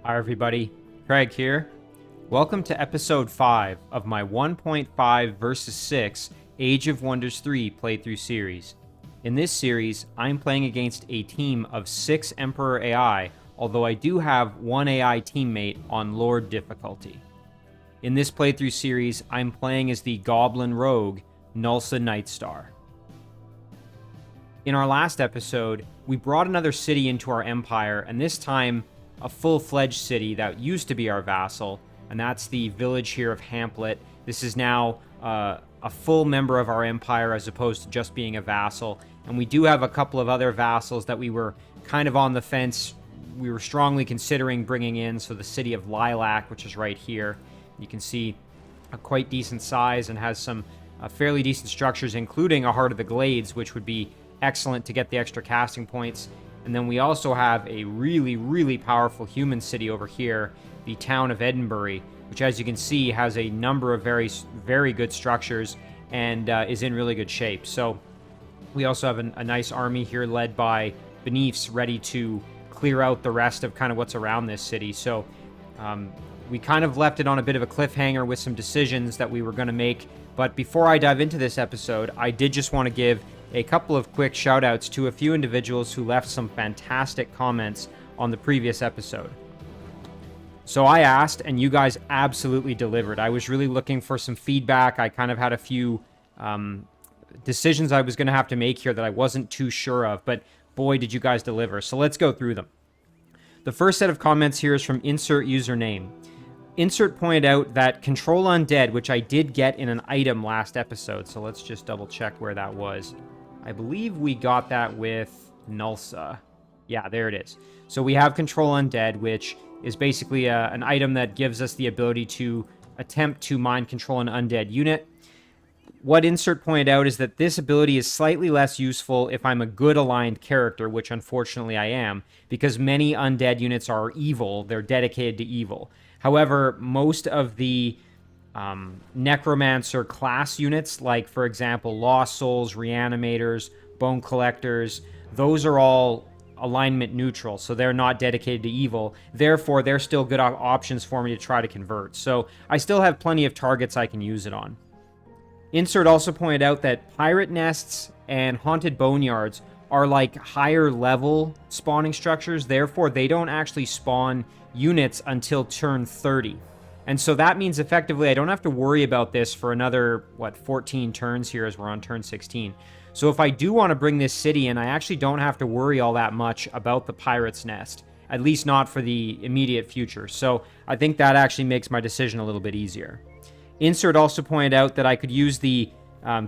Hi everybody, Craig here. Welcome to episode 5 of my 1.5 versus 6 Age of Wonders 3 playthrough series. In this series, I'm playing against a team of 6 Emperor AI, although I do have one AI teammate on Lord difficulty. In this playthrough series, I'm playing as the Goblin Rogue, Gnulsa Nightstar. In our last episode, we brought another city into our empire, and this time, a full-fledged city that used to be our vassal, and that's the village here of Hamlet. This is now a full member of our empire as opposed to just being a vassal, and we do have a couple of other vassals that we were kind of on the fence. We were strongly considering bringing in, so the city of Lilac, which is right here. You can see a quite decent size and has some fairly decent structures, including a Heart of the Glades, which would be excellent to get the extra casting points. And then we also have a really powerful human city over here, the town of Edinburgh, which, as you can see, has a number of very good structures and is in really good shape. So we also have a nice army here led by Beneaths, ready to clear out the rest of kind of what's around this city. So we kind of left it on a bit of a cliffhanger with some decisions that we were going to make. But before I dive into this episode, I did just want to give a couple of quick shout outs to a few individuals who left some fantastic comments on the previous episode. So I asked, and you guys absolutely delivered. I was really looking for some feedback. I kind of had a few decisions I was going to have to make here that I wasn't too sure of, but boy, did you guys deliver. So let's go through them. The first set of comments here is from Insert Username. Insert pointed out that Control Undead, which I did get in an item last episode, so let's just double check where that was. I believe we got that with Gnulsa. Yeah, there it is. So we have Control Undead, which is basically an item that gives us the ability to attempt to mind control an undead unit. What Insert pointed out is that this ability is slightly less useful if I'm a good aligned character, which unfortunately I am, because many undead units are evil. They're dedicated to evil. However, most of the Necromancer class units, like, for example, Lost Souls, Reanimators, Bone Collectors, those are all alignment neutral, so they're not dedicated to evil. Therefore, they're still good options for me to try to convert. So I still have plenty of targets I can use it on. Insert also pointed out that Pirate Nests and Haunted Boneyards are like higher level spawning structures, therefore they don't actually spawn units until turn 30. And so that means effectively I don't have to worry about this for another, 14 turns here as we're on turn 16. So if I do want to bring this city in, I actually don't have to worry all that much about the Pirate's Nest, at least not for the immediate future. So I think that actually makes my decision a little bit easier. Insert also pointed out that I could use the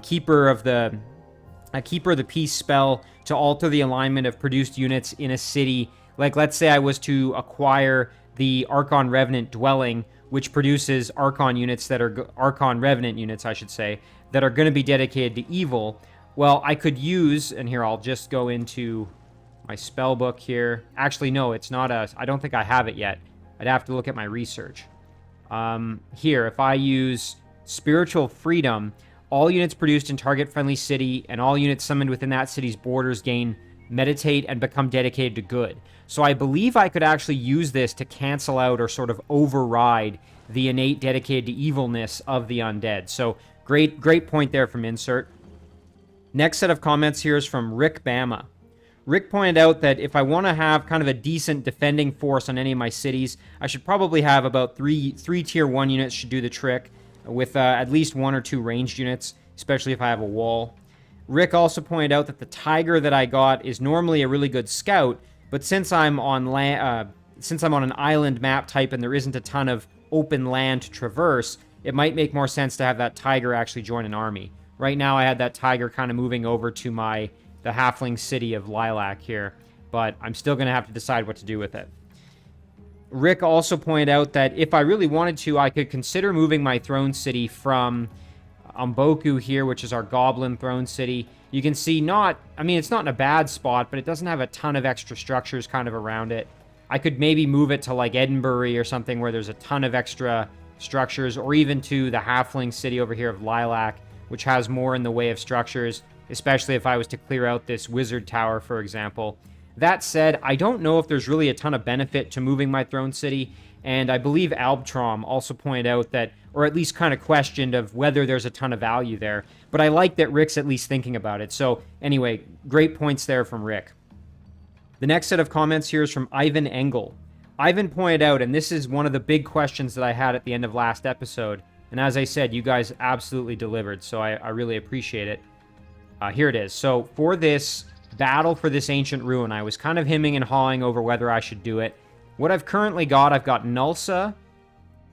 Keeper of the Peace spell to alter the alignment of produced units in a city. Like, let's say I was to acquire the Archon Revenant Dwelling, which produces Archon units that are Archon Revenant units, I should say, that are going to be dedicated to evil. Well, I could use, and here I'll just go into my spell book here. Actually, no, it's not I don't think I have it yet. I'd have to look at my research. Here, if I use Spiritual Freedom, all units produced in target-friendly city and all units summoned within that city's borders gain Meditate and become dedicated to good. So I believe I could actually use this to cancel out or sort of override the innate dedicated to evilness of the undead. So great point there from Insert. Next set of comments here is from Rick Bama. Rick pointed out that if I want to have kind of a decent defending force on any of my cities, I should probably have about three tier 1 units should do the trick, with at least 1 or 2 ranged units, especially if I have a wall. Rick also pointed out that the Tiger that I got is normally a really good scout, but since I'm on an island map type and there isn't a ton of open land to traverse, it might make more sense to have that Tiger actually join an army. Right now I had that Tiger kind of moving over to the halfling city of Lilac here, but I'm still going to have to decide what to do with it. Rick also pointed out that if I really wanted to, I could consider moving my throne city from Umboku here, which is our Goblin throne city. You can see it's not in a bad spot, but it doesn't have a ton of extra structures kind of around it. I could maybe move it to like Edinburgh or something where there's a ton of extra structures, or even to the halfling city over here of Lilac, which has more in the way of structures, especially if I was to clear out this wizard tower, for example. That said, I don't know if there's really a ton of benefit to moving my throne city, and I believe Albtrom also pointed out that, or at least kind of questioned of whether there's a ton of value there. But I like that Rick's at least thinking about it. So anyway, great points there from Rick. The next set of comments here is from Ivan Engel. Ivan pointed out, and this is one of the big questions that I had at the end of last episode, and as I said, you guys absolutely delivered, so I really appreciate it. Here it is. So for this battle for this ancient ruin, I was kind of hemming and hawing over whether I should do it. What I've currently got, I've got Gnulsa,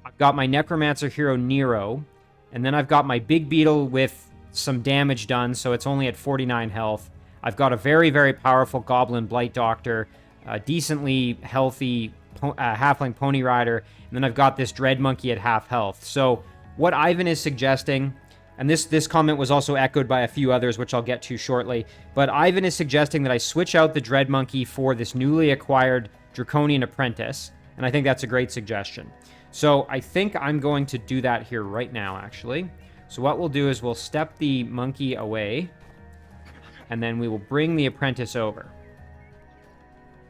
I've got my Necromancer hero Nero, and then I've got my Big Beetle with some damage done, so it's only at 49 health. I've got a very, very powerful Goblin Blight Doctor, a decently healthy Halfling Pony Rider, and then I've got this Dread Monkey at half health. So what Ivan is suggesting, and this comment was also echoed by a few others, which I'll get to shortly, but Ivan is suggesting that I switch out the Dread Monkey for this newly acquired Draconian Apprentice, and I think that's a great suggestion. So I think I'm going to do that here right now, actually. So what we'll do is we'll step the monkey away, and then we will bring the apprentice over.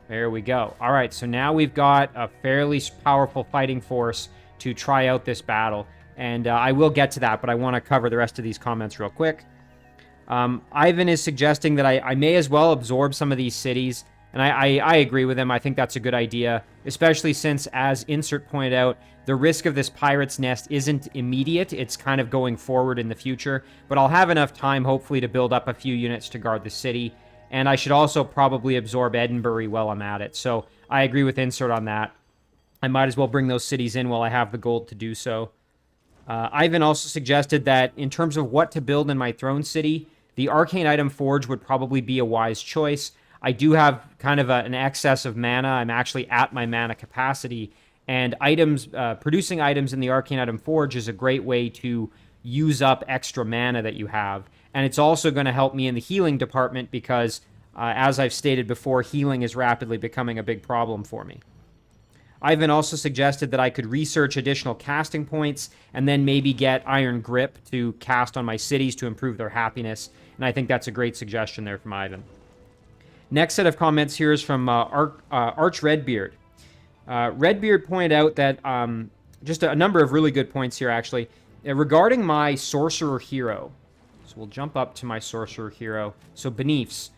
There we go. All right, so now we've got a fairly powerful fighting force to try out this battle, and I will get to that, but I want to cover the rest of these comments real quick. Ivan is suggesting that I may as well absorb some of these cities, and I agree with him. I think that's a good idea, especially since, as Insert pointed out, the risk of this pirate's nest isn't immediate. It's kind of going forward in the future, but I'll have enough time, hopefully, to build up a few units to guard the city, and I should also probably absorb Edinburgh while I'm at it, so I agree with Insert on that. I might as well bring those cities in while I have the gold to do so. Ivan also suggested that in terms of what to build in my throne city, the Arcane Item Forge would probably be a wise choice. I do have kind of an excess of mana. I'm actually at my mana capacity, and producing items in the Arcane Item Forge is a great way to use up extra mana that you have. And it's also going to help me in the healing department because, as I've stated before, healing is rapidly becoming a big problem for me. Ivan also suggested that I could research additional casting points and then maybe get Iron Grip to cast on my cities to improve their happiness. And I think that's a great suggestion there from Ivan. Next set of comments here is from Arch Redbeard. Redbeard pointed out that just a number of really good points here, actually. Regarding my Sorcerer Hero. So we'll jump up to my Sorcerer Hero. So Beneaths.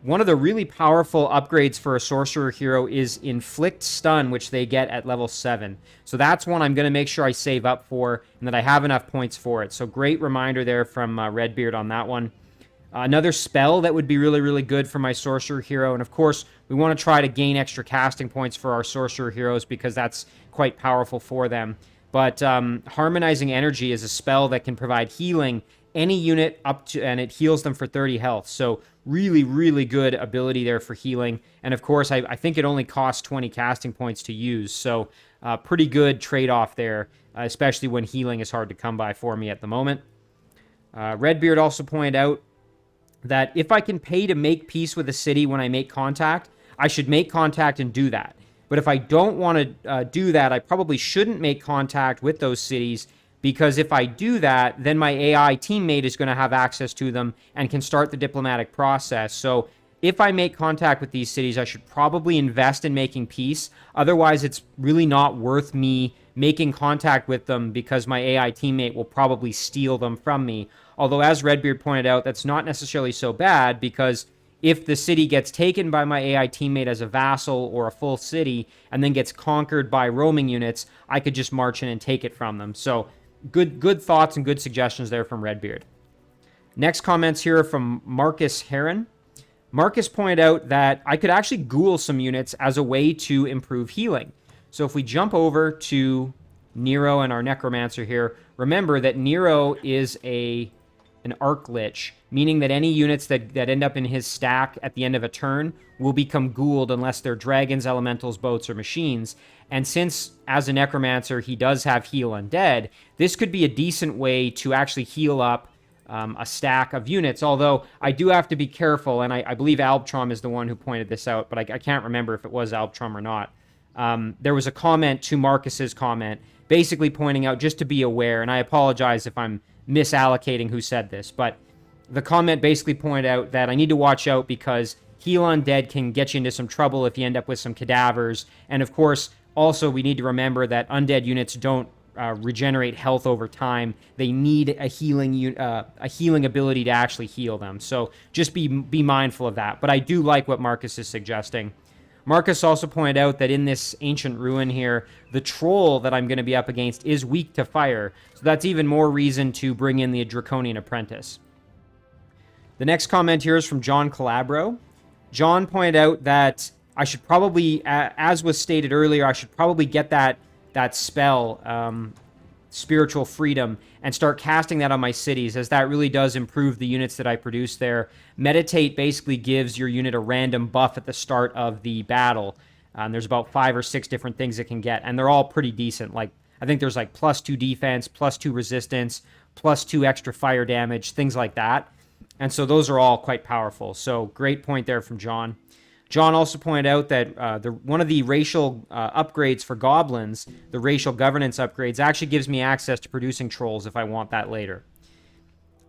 One of the really powerful upgrades for a Sorcerer Hero is Inflict Stun, which they get at level 7. So that's one I'm going to make sure I save up for and that I have enough points for it. So great reminder there from Redbeard on that one. Another spell that would be really, really good for my Sorcerer Hero, and of course, we want to try to gain extra casting points for our Sorcerer Heroes because that's quite powerful for them. But Harmonizing Energy is a spell that can provide healing any unit up to, and it heals them for 30 health. So really, really good ability there for healing. And of course, I think it only costs 20 casting points to use. So pretty good trade-off there, especially when healing is hard to come by for me at the moment. Redbeard also pointed out that if I can pay to make peace with a city when I make contact, I should make contact and do that. But if I don't want to do that, I probably shouldn't make contact with those cities, because if I do that, then my AI teammate is going to have access to them and can start the diplomatic process. So if I make contact with these cities, I should probably invest in making peace. Otherwise, it's really not worth me making contact with them because my AI teammate will probably steal them from me. Although, as Redbeard pointed out, that's not necessarily so bad, because if the city gets taken by my AI teammate as a vassal or a full city and then gets conquered by roaming units, I could just march in and take it from them. So good thoughts and good suggestions there from Redbeard. Next comments here are from Marcus Heron. Marcus pointed out that I could actually ghoul some units as a way to improve healing. So if we jump over to Nero and our Necromancer here, remember that Nero is an Arc Lich, meaning that any units that end up in his stack at the end of a turn will become ghouled unless they're dragons, elementals, boats, or machines. And since, as a Necromancer, he does have Heal Undead, this could be a decent way to actually heal up a stack of units, although I do have to be careful, and I believe Albtrom is the one who pointed this out, but I can't remember if it was Albtrom or not. There was a comment to Marcus's comment, basically pointing out just to be aware, and I apologize if I'm misallocating who said this, but the comment basically pointed out that I need to watch out because heal undead can get you into some trouble if you end up with some cadavers. And of course, also we need to remember that undead units don't regenerate health over time. They need a healing ability to actually heal them. So just be mindful of that. But I do like what Marcus is suggesting. Marcus also pointed out that in this ancient ruin here, the troll that I'm going to be up against is weak to fire. So that's even more reason to bring in the Draconian Apprentice. The next comment here is from John Calabro. John pointed out that I should probably, as was stated earlier, I should probably get that spell, Spiritual Freedom, and start casting that on my cities, as that really does improve the units that I produce there. Meditate basically gives your unit a random buff at the start of the battle. There's about 5 or 6 different things it can get, and they're all pretty decent. Like, I think there's like +2 defense, +2 resistance, +2 extra fire damage, things like that. And so those are all quite powerful. So great point there from John. John also pointed out that one of the racial upgrades for goblins, the racial governance upgrades, actually gives me access to producing trolls if I want that later.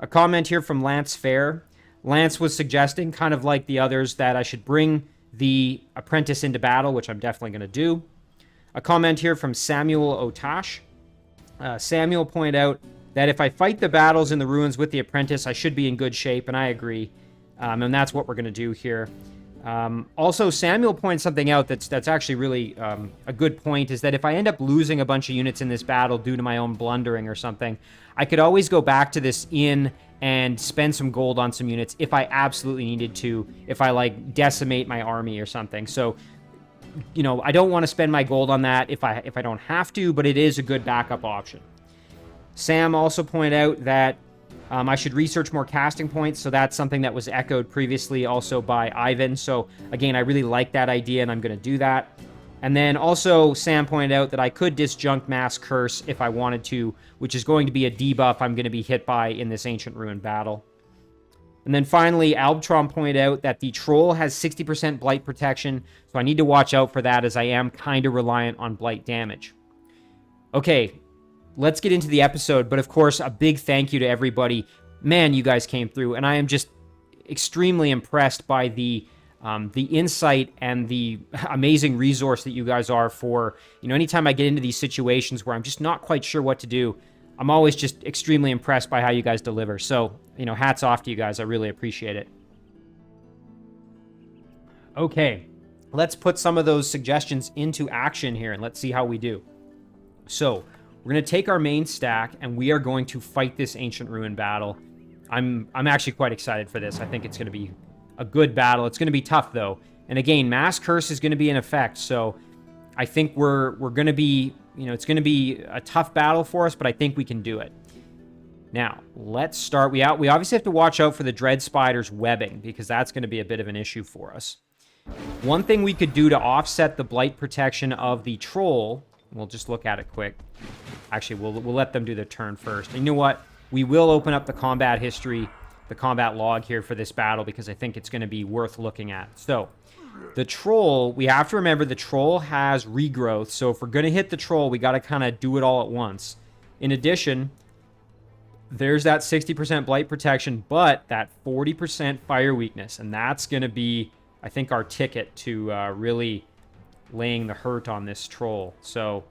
A comment here from Lance Fair. Lance was suggesting, kind of like the others, that I should bring the apprentice into battle, which I'm definitely going to do. A comment here from Samuel Otash. Samuel pointed out that if I fight the battles in the ruins with the apprentice, I should be in good shape, and I agree. And that's what we're going to do here. Also, Samuel points something out that's actually really a good point, is that if I end up losing a bunch of units in this battle due to my own blundering or something, I could always go back to this inn and spend some gold on some units if I absolutely needed to, if I, like, decimate my army or something. So, you know, I don't want to spend my gold on that if I don't have to, but it is a good backup option. Sam also pointed out that I should research more casting points, so that's something that was echoed previously also by Ivan. So, again, I really like that idea, and I'm going to do that. And then also, Sam pointed out that I could disjunct Mass Curse if I wanted to, which is going to be a debuff I'm going to be hit by in this Ancient Ruin battle. And then finally, Albtron pointed out that the Troll has 60% Blight protection, so I need to watch out for that, as I am kind of reliant on Blight damage. Okay, let's get into the episode, but of course, a big thank you to everybody. Man, you guys came through, and I am just extremely impressed by the insight and the amazing resource that you guys are for, you know, anytime I get into these situations where I'm just not quite sure what to do, I'm always just extremely impressed by how you guys deliver. So, you know, hats off to you guys. I really appreciate it. Okay, let's put some of those suggestions into action here, and let's see how we do. So, we're going to take our main stack, and we are going to fight this Ancient Ruin battle. I'm actually quite excited for this. I think it's going to be a good battle. It's going to be tough, though. And again, Mass Curse is going to be in effect, so I think we're going to be, you know, it's going to be a tough battle for us, but I think we can do it. Now, let's start. We obviously have to watch out for the Dread Spider's webbing, because that's going to be a bit of an issue for us. One thing we could do to offset the Blight protection of the Troll, we'll just look at it quick. Actually, we'll let them do their turn first. And you know what? We will open up the combat history, the combat log here for this battle, because I think it's going to be worth looking at. So, the Troll, we have to remember the Troll has regrowth, so if we're going to hit the Troll, we got to kind of do it all at once. In addition, there's that 60% Blight protection, but that 40% fire weakness, and that's going to be, I think, our ticket to really laying the hurt on this Troll. So,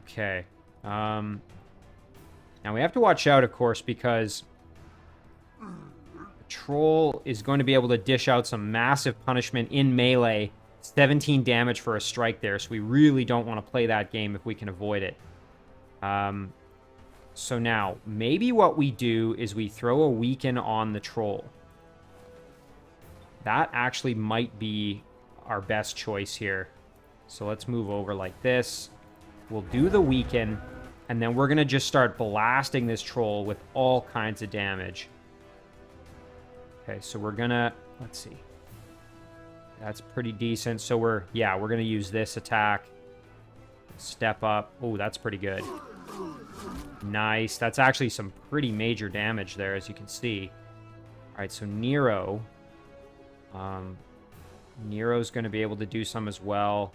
okay. Now we have to watch out, of course, because the Troll is going to be able to dish out some massive punishment in melee. 17 damage for a strike there, so we really don't want to play that game if we can avoid it. So now, maybe what we do is we throw a weaken on the Troll. That actually might be our best choice here. So let's move over like this. We'll do the weaken, and then we're going to just start blasting this Troll with all kinds of damage. Okay, so we're going to, let's see. That's pretty decent. So we're going to use this attack. Step up. Oh, that's pretty good. Nice. That's actually some pretty major damage there, as you can see. All right, so Nero. Nero's going to be able to do some as well.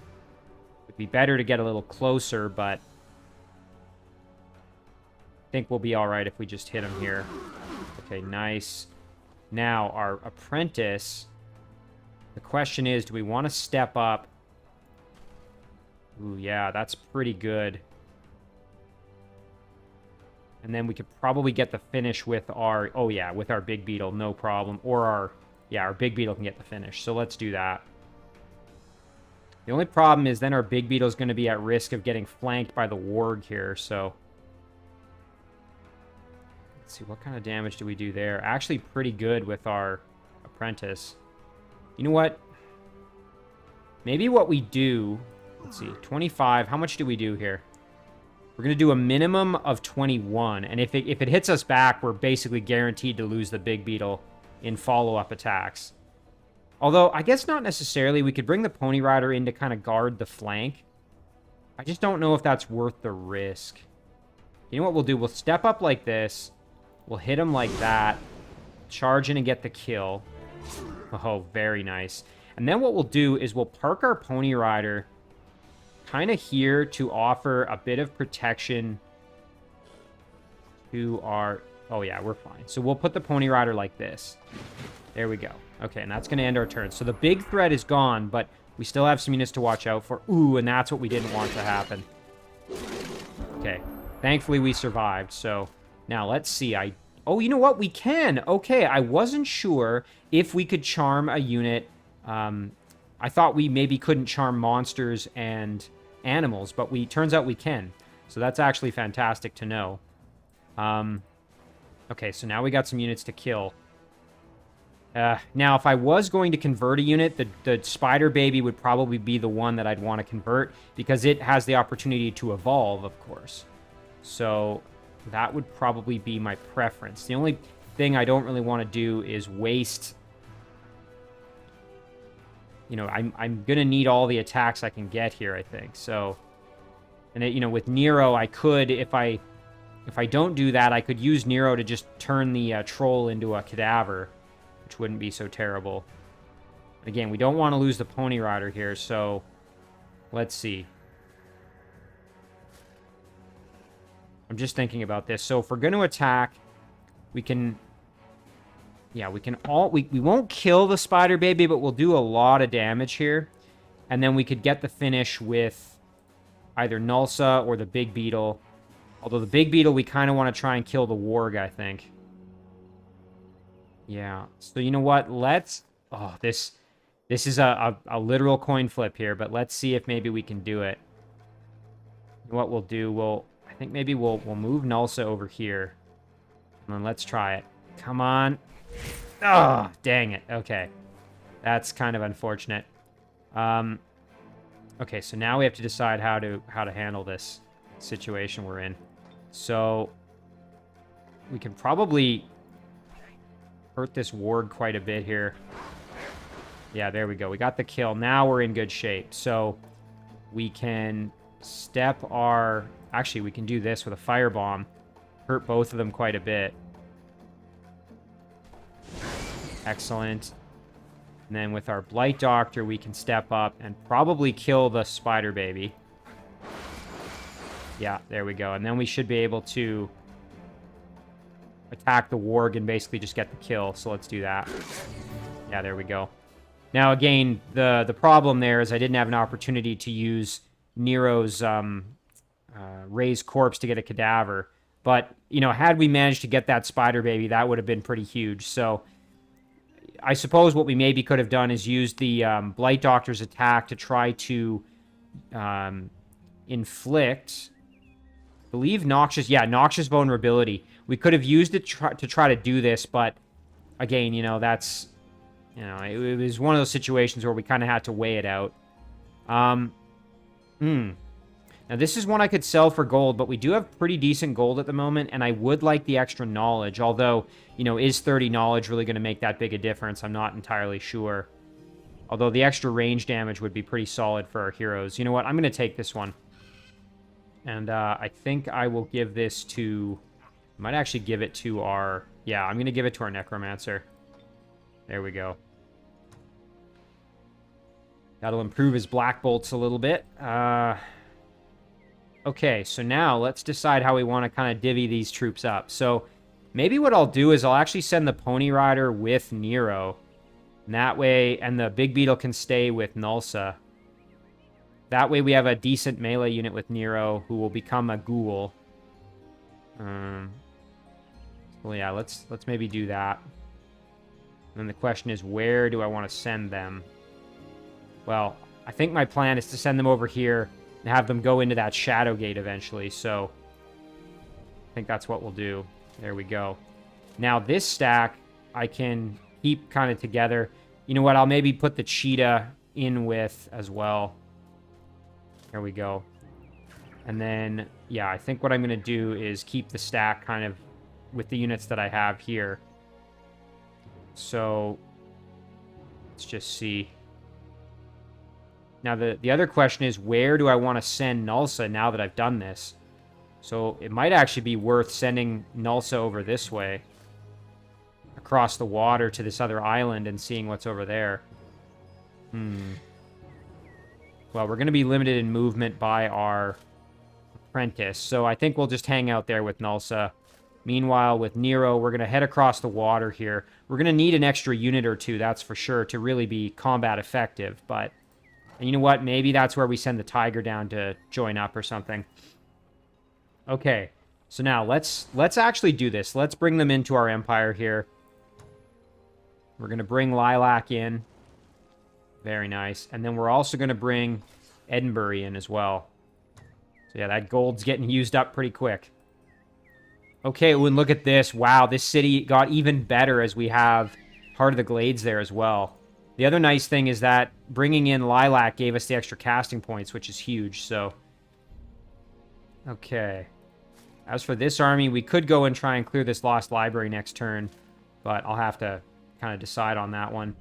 It'd be better to get a little closer, but I think we'll be all right if we just hit him here. Okay, nice. Now, our apprentice The question is, do we want to step up? Ooh, yeah, that's pretty good. And then we could probably get the finish with our... Oh, yeah, with our Big Beetle, no problem. Or our... Yeah, our Big Beetle can get the finish. So let's do that. The only problem is then our Big Beetle is going to be at risk of getting flanked by the Warg here, so... Let's see, what kind of damage do we do there? Actually pretty good with our Apprentice. You know what? Maybe what we do... Let's see, 25. How much do we do here? We're going to do a minimum of 21. And if it hits us back, we're basically guaranteed to lose the Big Beetle in follow-up attacks. Although, I guess not necessarily. We could bring the Pony Rider in to kind of guard the flank. I just don't know if that's worth the risk. You know what we'll do? We'll step up like this. We'll hit him like that. Charge in and get the kill. Oh, very nice. And then what we'll do is we'll park our Pony Rider kind of here to offer a bit of protection to our... Oh, yeah, we're fine. So we'll put the Pony Rider like this. There we go. Okay, and that's going to end our turn. So the big threat is gone, but we still have some units to watch out for. Ooh, and that's what we didn't want to happen. Okay. Thankfully, we survived. So now let's see. Oh, you know what? We can. Okay, I wasn't sure if we could charm a unit. I thought we maybe couldn't charm monsters and animals, but turns out we can. So that's actually fantastic to know. Okay, so now we got some units to kill. Now, if I was going to convert a unit, the Spider Baby would probably be the one that I'd want to convert, because it has the opportunity to evolve, of course. So that would probably be my preference. The only thing I don't really want to do is waste... You know, I'm going to need all the attacks I can get here, I think. So, and you know, with Nero, I could, if I don't do that, I could use Nero to just turn the troll into a cadaver, which wouldn't be so terrible. Again, we don't want to lose the Pony Rider here, so let's see. I'm just thinking about this. So if we're going to attack, we can... Yeah, we won't kill the Spider Baby, but we'll do a lot of damage here. And then we could get the finish with either Gnulsa or the Big Beetle. Although the Big Beetle, we kind of want to try and kill the Warg, I think. Yeah, so you know what? Let's... Oh, this is a literal coin flip here, but let's see if maybe we can do it. What we'll do, I think maybe we'll move Gnulsa over here. And then let's try it. Come on. Oh, dang it. Okay. That's kind of unfortunate. Okay, so now we have to decide how to handle this situation we're in. So we can probably hurt this Warg quite a bit here. Yeah, there we go. We got the kill. Now we're in good shape. So we can step our... Actually, we can do this with a firebomb. Hurt both of them quite a bit. Excellent. And then with our Blight Doctor, we can step up and probably kill the Spider Baby. Yeah, there we go. And then we should be able to attack the Warg and basically just get the kill. So let's do that. Yeah, there we go. Now, again, the problem there is I didn't have an opportunity to use Nero's raised corpse to get a cadaver. But, you know, had we managed to get that Spider Baby, that would have been pretty huge. So I suppose what we maybe could have done is use the Blight Doctor's attack to try to inflict... I believe noxious... Yeah, noxious vulnerability. We could have used it to try to do this, but again, you know, that's... You know, it was one of those situations where we kind of had to weigh it out. Now, this is one I could sell for gold, but we do have pretty decent gold at the moment, and I would like the extra knowledge. Although, you know, is 30 knowledge really going to make that big a difference? I'm not entirely sure. Although the extra range damage would be pretty solid for our heroes. You know what? I'm going to take this one. And I think I will give this to... I might actually give it to our... Yeah, I'm going to give it to our Necromancer. There we go. That'll improve his Black Bolts a little bit. Okay, so now let's decide how we want to kind of divvy these troops up. So maybe what I'll do is I'll actually send the Pony Rider with Nero. And that way, and the big beetle can stay with Gnulsa. That way we have a decent melee unit with Nero, who will become a ghoul. Well, yeah, let's maybe do that. And then the question is, where do I want to send them? Well, I think my plan is to send them over here and have them go into that shadow gate eventually, so I think that's what we'll do. There we go. Now, this stack I can keep kind of together. You know what? I'll maybe put the cheetah in with as well. There we go. And then, yeah, I think what I'm going to do is keep the stack kind of with the units that I have here. So, let's just see. Now, the other question is, where do I want to send Gnulsa now that I've done this? So, it might actually be worth sending Gnulsa over this way. Across the water to this other island and seeing what's over there. Well, we're going to be limited in movement by our apprentice, so I think we'll just hang out there with Gnulsa. Meanwhile, with Nero, we're going to head across the water here. We're going to need an extra unit or two, that's for sure, to really be combat effective, but... And you know what? Maybe that's where we send the tiger down to join up or something. Okay, so now let's actually do this. Let's bring them into our empire here. We're going to bring Lilac in. Very nice. And then we're also going to bring Edinburgh in as well. So yeah, that gold's getting used up pretty quick. Okay, and look at this. Wow, this city got even better as we have Heart of the Glades there as well. The other nice thing is that bringing in Lilac gave us the extra casting points, which is huge, so... Okay. As for this army, we could go and try and clear this Lost Library next turn, but I'll have to kind of decide on that one.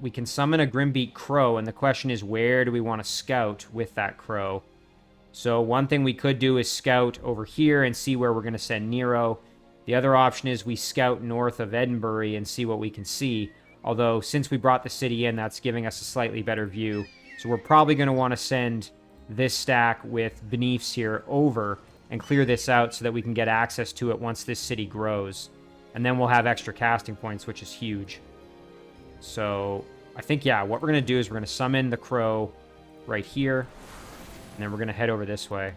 We can summon a Grimbeak Crow, and the question is, where do we want to scout with that crow? So one thing we could do is scout over here and see where we're going to send Nero. The other option is we scout north of Edinburgh and see what we can see. Although, since we brought the city in, that's giving us a slightly better view. So we're probably going to want to send this stack with Beneaths here over and clear this out so that we can get access to it once this city grows. And then we'll have extra casting points, which is huge. So, I think, yeah, what we're going to do is we're going to summon the crow right here. And then we're going to head over this way.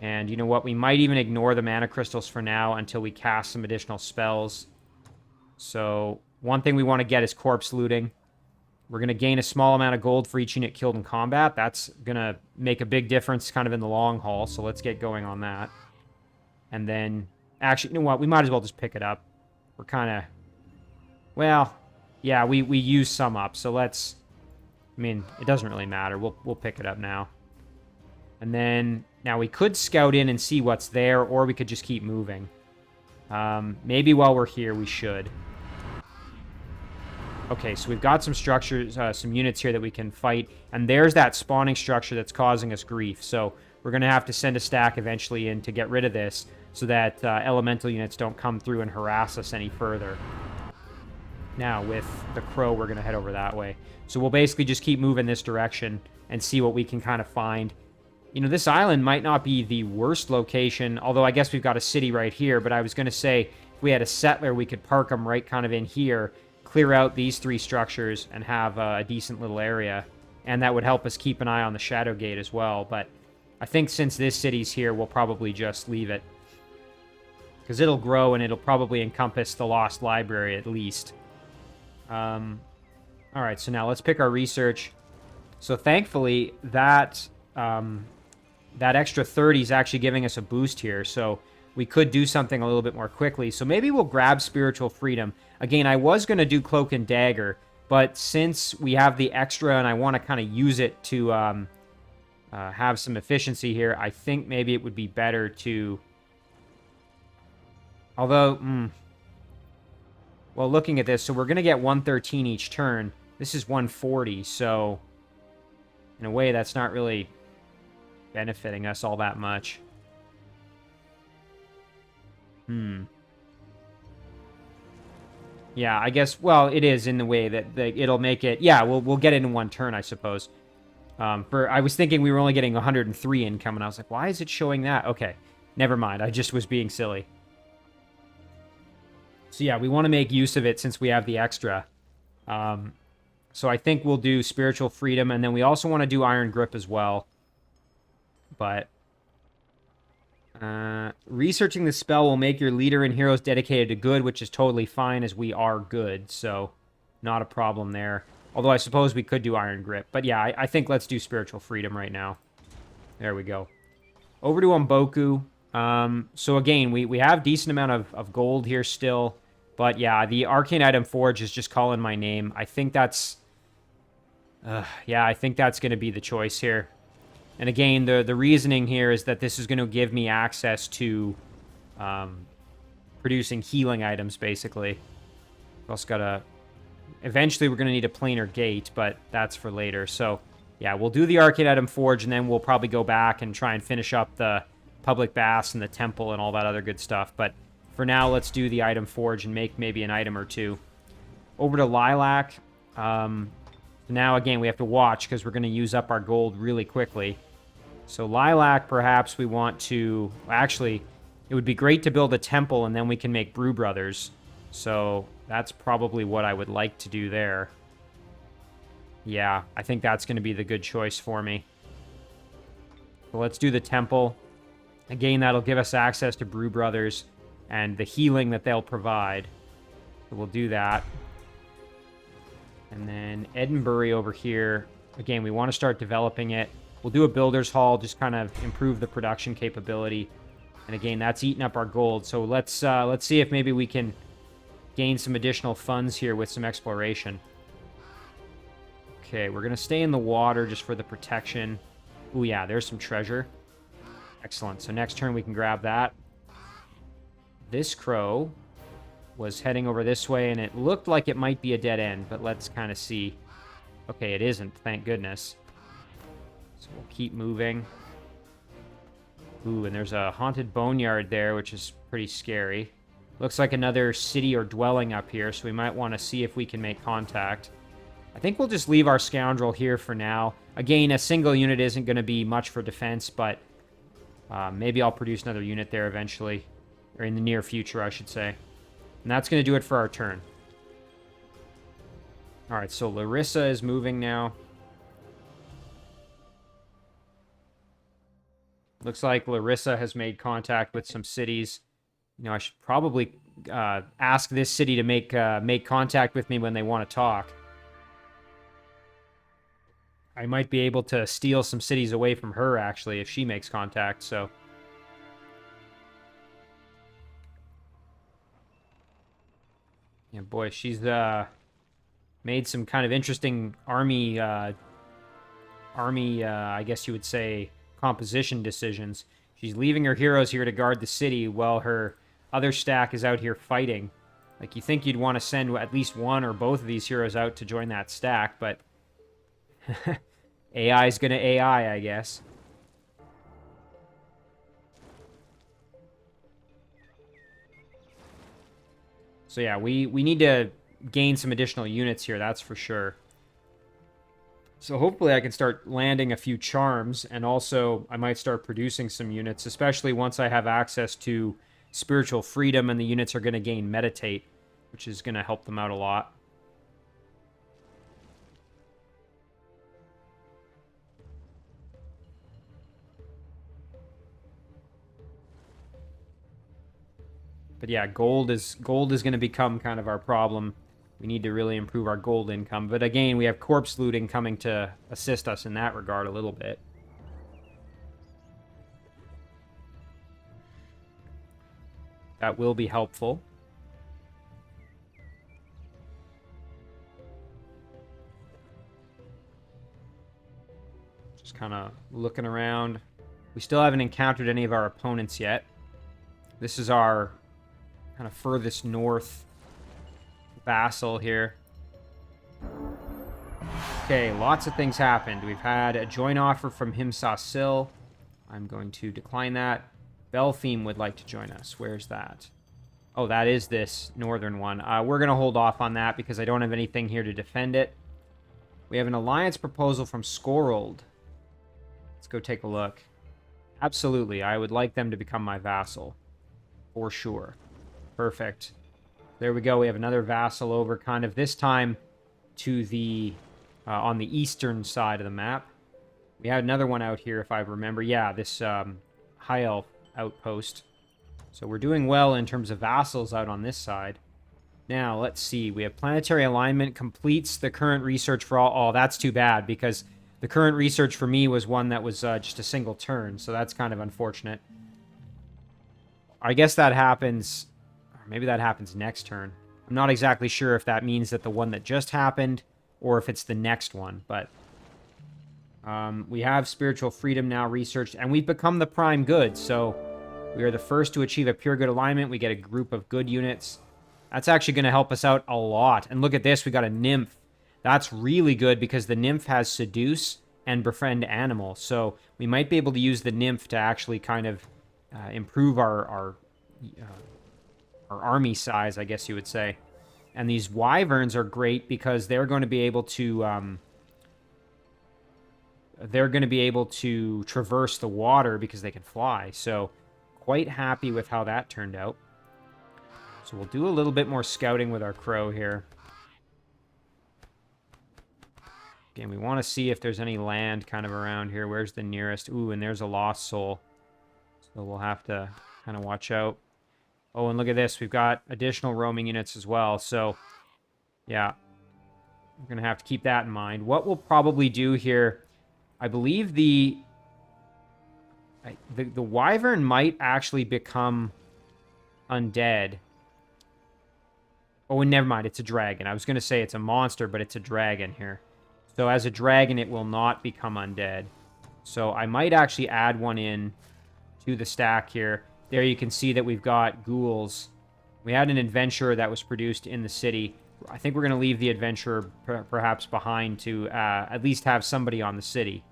And you know what? We might even ignore the mana crystals for now until we cast some additional spells. So, one thing we want to get is corpse looting. We're going to gain a small amount of gold for each unit killed in combat. That's going to make a big difference kind of in the long haul, so let's get going on that. And then, actually, you know what? We might as well just pick it up. We're kind of... Well, yeah, we use some up, so let's... I mean, it doesn't really matter. We'll pick it up now. And then, now we could scout in and see what's there, or we could just keep moving. Maybe while we're here, we should. Okay, so we've got some structures, some units here that we can fight, and there's that spawning structure that's causing us grief. So we're going to have to send a stack eventually in to get rid of this, so that elemental units don't come through and harass us any further. Now, with the crow, we're going to head over that way. So we'll basically just keep moving this direction and see what we can kind of find. You know, this island might not be the worst location, although I guess we've got a city right here, but I was going to say, if we had a settler, we could park them right kind of in here, clear out these three structures, and have a decent little area. And that would help us keep an eye on the Shadow Gate as well, but I think since this city's here, we'll probably just leave it. Because it'll grow, and it'll probably encompass the Lost Library at least. Alright, so now let's pick our research. So thankfully, that extra 30 is actually giving us a boost here, so we could do something a little bit more quickly. So maybe we'll grab Spiritual Freedom. Again, I was going to do Cloak and Dagger, but since we have the extra and I want to kind of use it to have some efficiency here, I think maybe it would be better to... Although, well, looking at this, so we're going to get 113 each turn. This is 140, so in a way that's not really benefiting us all that much. Yeah, I guess, well, it is in the way that it'll make it... Yeah, we'll get it in one turn, I suppose. I was thinking we were only getting 103 income, and I was like, why is it showing that? Okay, never mind. I just was being silly. So yeah, we want to make use of it since we have the extra. So I think we'll do Spiritual Freedom, and then we also want to do Iron Grip as well. But researching the spell will make your leader and heroes dedicated to good, which is totally fine as we are good, so not a problem there. Although I suppose we could do Iron Grip. But yeah, I think let's do Spiritual Freedom right now. There we go. Over to Mboku. So again, we have decent amount of gold here still. But yeah, the Arcane Item Forge is just calling my name. I think that's... yeah, I think that's going to be the choice here. And again, the reasoning here is that this is going to give me access to producing healing items, basically. We also got to... Eventually, we're going to need a planar gate, but that's for later. So, yeah, we'll do the Arcane Item Forge, and then we'll probably go back and try and finish up the public baths and the temple and all that other good stuff. But for now, let's do the Item Forge and make maybe an item or two. Over to Lilac. Now, again, we have to watch because we're going to use up our gold really quickly. So Lilac, perhaps we want to... Actually, it would be great to build a temple, and then we can make Brew Brothers. So that's probably what I would like to do there. Yeah, I think that's going to be the good choice for me. So let's do the temple. Again, that'll give us access to Brew Brothers and the healing that they'll provide. So we'll do that. And then Edinburgh over here. Again, we want to start developing it. We'll do a Builder's Hall, just kind of improve the production capability. And again, that's eating up our gold. So let's see if maybe we can gain some additional funds here with some exploration. Okay, we're going to stay in the water just for the protection. Ooh, yeah, there's some treasure. Excellent. So next turn we can grab that. This crow was heading over this way, and it looked like it might be a dead end, but let's kind of see. Okay, it isn't, thank goodness. So we'll keep moving. Ooh, and there's a haunted boneyard there, which is pretty scary. Looks like another city or dwelling up here, so we might want to see if we can make contact. I think we'll just leave our scoundrel here for now. Again, a single unit isn't going to be much for defense, but maybe I'll produce another unit there eventually. Or in the near future, I should say. And that's going to do it for our turn. Alright, so Larissa is moving now. Looks like Larissa has made contact with some cities. You know, I should probably ask this city to make contact with me when they want to talk. I might be able to steal some cities away from her, actually, if she makes contact, so... Yeah, boy, she's made some kind of interesting army, I guess you would say, composition decisions. She's leaving her heroes here to guard the city while her other stack is out here fighting. Like, you think you'd want to send at least one or both of these heroes out to join that stack, but AI's gonna AI, I guess. So yeah, we need to gain some additional units here, that's for sure. So hopefully I can start landing a few charms, and also I might start producing some units, especially once I have access to Spiritual Freedom, and the units are going to gain Meditate, which is going to help them out a lot. But yeah, gold is going to become kind of our problem. We need to really improve our gold income. But again, we have corpse looting coming to assist us in that regard a little bit. That will be helpful. Just kind of looking around. We still haven't encountered any of our opponents yet. This is our kind of furthest north vassal here. Okay, lots of things happened. We've had a joint offer from Himsa Sil. I'm going to decline that. Beltheme would like to join us. Where's that? Oh, that is this northern one. We're going to hold off on that because I don't have anything here to defend it. We have an alliance proposal from Skorold. Let's go take a look. Absolutely, I would like them to become my vassal. For sure. Perfect. There we go. We have another vassal over kind of this time to the on the eastern side of the map. We had another one out here, if I remember. Yeah, this high elf outpost. So we're doing well in terms of vassals out on this side. Now, let's see. We have planetary alignment completes the current research for all. Oh, that's too bad, because the current research for me was one that was just a single turn, so that's kind of unfortunate. I guess that happens... Or maybe that happens next turn. I'm not exactly sure if that means that the one that just happened, or if it's the next one, but... we have spiritual freedom now researched, and we've become the prime good, so we are the first to achieve a pure good alignment. We get a group of good units. That's actually going to help us out a lot. And look at this, we got a nymph. That's really good because the nymph has seduce and befriend animal, so we might be able to use the nymph to actually kind of improve our army size, I guess you would say. And these wyverns are great because they're going to be able to... they're going to be able to traverse the water because they can fly. So, quite happy with how that turned out. So, we'll do a little bit more scouting with our crow here. Again, we want to see if there's any land kind of around here. Where's the nearest? Ooh, and there's a lost soul. So, we'll have to kind of watch out. Oh, and look at this. We've got additional roaming units as well. So, yeah. We're going to have to keep that in mind. What we'll probably do here... I believe the wyvern might actually become undead. Oh, and never mind. It's a dragon. I was going to say it's a monster, but it's a dragon here. So as a dragon, it will not become undead. So I might actually add one in to the stack here. There you can see that we've got ghouls. We had an adventurer that was produced in the city. I think we're going to leave the adventurer perhaps behind to at least have somebody on the city.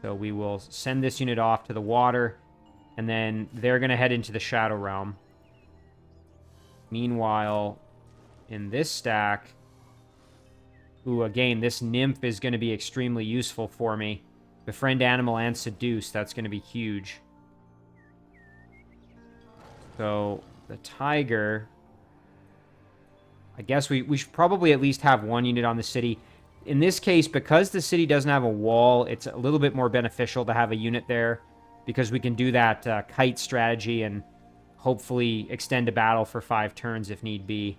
So we will send this unit off to the water, and then they're going to head into the Shadow Realm. Meanwhile, in this stack... Ooh, again, this nymph is going to be extremely useful for me. Befriend animal and seduce, that's going to be huge. So, the tiger... I guess we should probably at least have one unit on the city. In this case, because the city doesn't have a wall, it's a little bit more beneficial to have a unit there, because we can do that kite strategy and hopefully extend a battle for 5 turns if need be.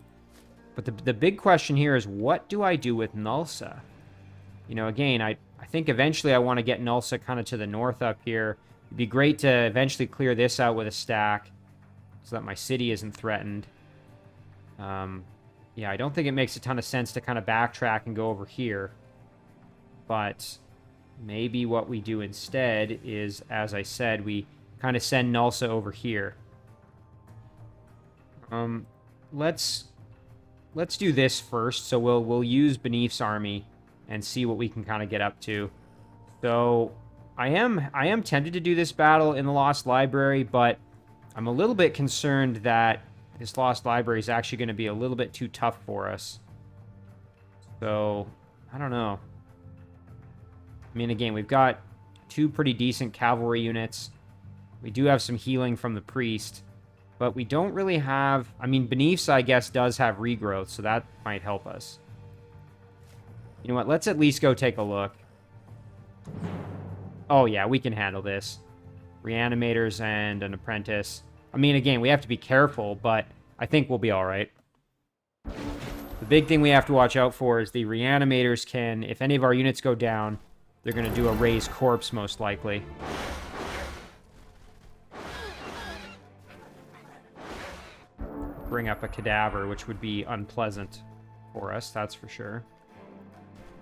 But the big question here is, what do I do with Gnulsa? You know, again, I think eventually I want to get Gnulsa kind of to the north up here. It'd be great to eventually clear this out with a stack so that my city isn't threatened. Yeah, I don't think it makes a ton of sense to kind of backtrack and go over here. But maybe what we do instead is, as I said, we kind of send Gnulsa over here. Let's do this first. So we'll use Beneath's army and see what we can kind of get up to. So I am tempted to do this battle in the Lost Library, but I'm a little bit concerned that this Lost Library is actually going to be a little bit too tough for us. So, I don't know. I mean, again, we've got 2 pretty decent cavalry units. We do have some healing from the priest. But we don't really have... I mean, Beneath's, I guess, does have regrowth, so that might help us. You know what? Let's at least go take a look. Oh, yeah, we can handle this. Reanimators and an apprentice. I mean, again, we have to be careful, but I think we'll be all right. The big thing we have to watch out for is the reanimators can, if any of our units go down, they're going to do a raised corpse, most likely. Bring up a cadaver, which would be unpleasant for us, that's for sure.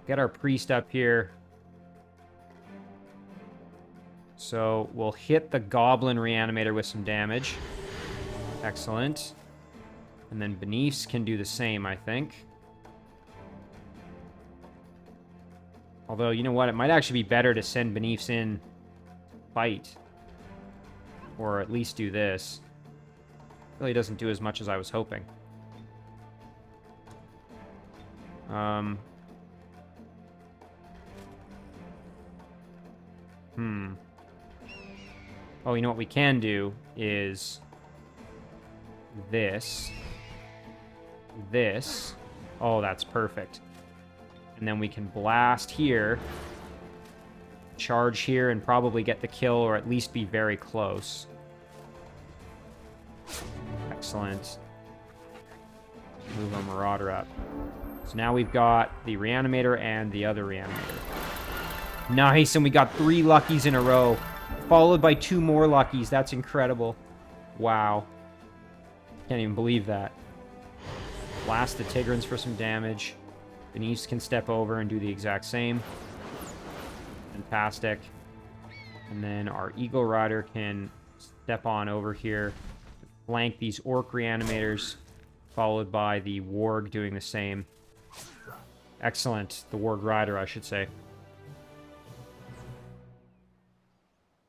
Get our priest up here. So we'll hit the Goblin Reanimator with some damage. Excellent. And then Beneath's can do the same, I think. Although, you know what? It might actually be better to send Beneath's in to fight. Or at least do this. Really doesn't do as much as I was hoping. Oh, you know what we can do is this. this. Oh, that's perfect. And then we can blast here, charge here, and probably get the kill, or at least be very close. Excellent. Move our Marauder up. So now we've got the Reanimator and the other Reanimator. Nice, and we got 3 Luckies in a row, followed by 2 more Luckies. That's incredible. Wow. Can't even believe that. Blast the Tigrans for some damage. Denise can step over and do the exact same. Fantastic. And then our Eagle Rider can step on over here, flank these Orc Reanimators, followed by the Warg doing the same. Excellent. The Warg Rider, I should say.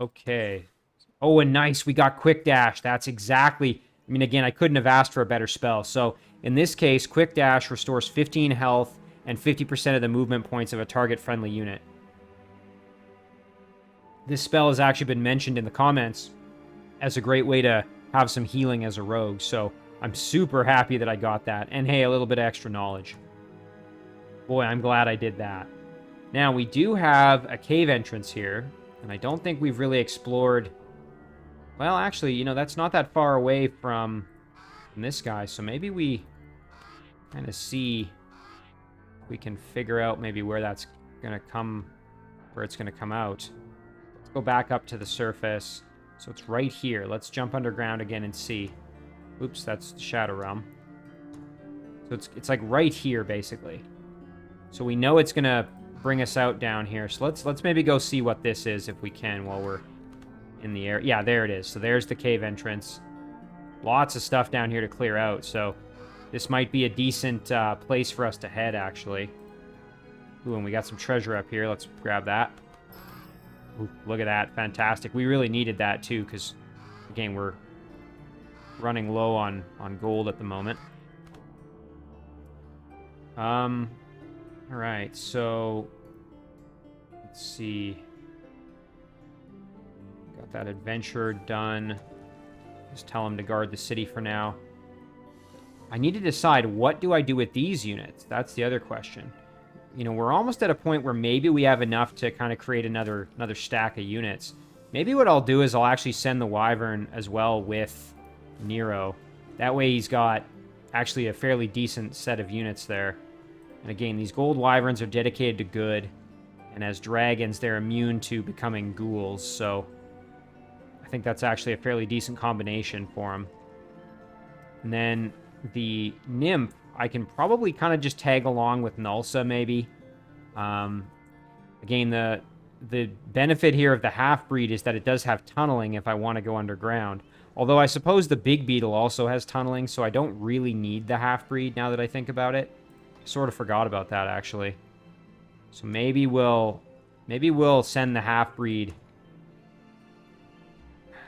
Okay. Oh, and nice. We got Quick Dash. That's exactly... I mean, again, I couldn't have asked for a better spell. So, in this case, Quick Dash restores 15 health and 50% of the movement points of a target-friendly unit. This spell has actually been mentioned in the comments as a great way to have some healing as a rogue. So, I'm super happy that I got that. And hey, a little bit of extra knowledge. Boy, I'm glad I did that. Now, we do have a cave entrance here. And I don't think we've really explored... Well, actually, you know, that's not that far away from this guy. So maybe we kind of see... We can figure out maybe where that's going to come... Where it's going to come out. Let's go back up to the surface. So it's right here. Let's jump underground again and see. Oops, that's the Shadow Realm. So it's like right here, basically. So we know it's going to bring us out down here. So let's maybe go see what this is if we can while we're in the air. Yeah, there it is. So there's the cave entrance. Lots of stuff down here to clear out. So this might be a decent place for us to head, actually. Ooh, and we got some treasure up here. Let's grab that. Ooh, look at that. Fantastic. We really needed that, too, because, again, we're running low on gold at the moment. Alright, so let's see. Got that adventure done. Just tell him to guard the city for now. I need to decide, what do I do with these units? That's the other question. You know, we're almost at a point where maybe we have enough to kind of create another stack of units. Maybe what I'll do is I'll actually send the Wyvern as well with Nero. That way he's got actually a fairly decent set of units there. And again, these gold wyverns are dedicated to good, and as dragons, they're immune to becoming ghouls, so I think that's actually a fairly decent combination for them. And then the nymph, I can probably kind of just tag along with Gnulsa, maybe. Again, the benefit here of the half-breed is that it does have tunneling if I want to go underground. Although I suppose the big beetle also has tunneling, so I don't really need the half-breed now that I think about it. Sort of forgot about that, actually. So maybe we'll send the half-breed.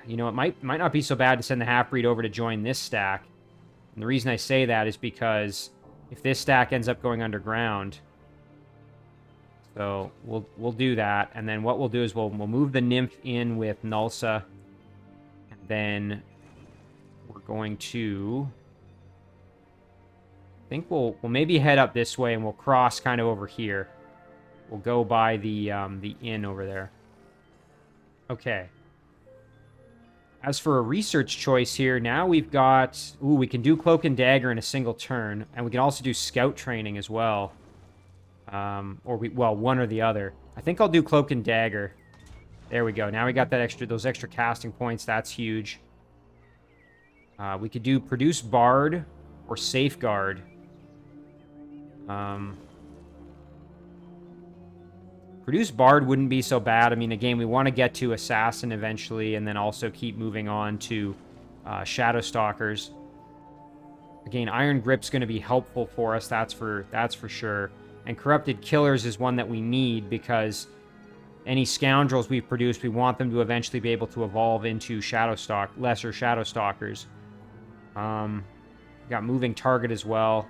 You know, it might not be so bad to send the half-breed over to join this stack. And the reason I say that is because if this stack ends up going underground, so we'll do that. And then what we'll do is we'll move the nymph in with Gnulsa. And then we're going to... I think we'll maybe head up this way and we'll cross kind of over here. We'll go by the inn over there. Okay. As for a research choice here, now we've got... Ooh, we can do Cloak and Dagger in a single turn. And we can also do Scout Training as well. Well, one or the other. I think I'll do Cloak and Dagger. There we go. Now we got those extra casting points. That's huge. We could do Produce Bard or Safeguard. Produce Bard wouldn't be so bad. I mean, again, we want to get to Assassin eventually, and then also keep moving on to Shadow Stalkers. Again, Iron Grip's going to be helpful for us, that's for sure. And Corrupted Killers is one that we need, because any scoundrels we've produced, we want them to eventually be able to evolve into lesser Shadow Stalkers. Got Moving Target as well.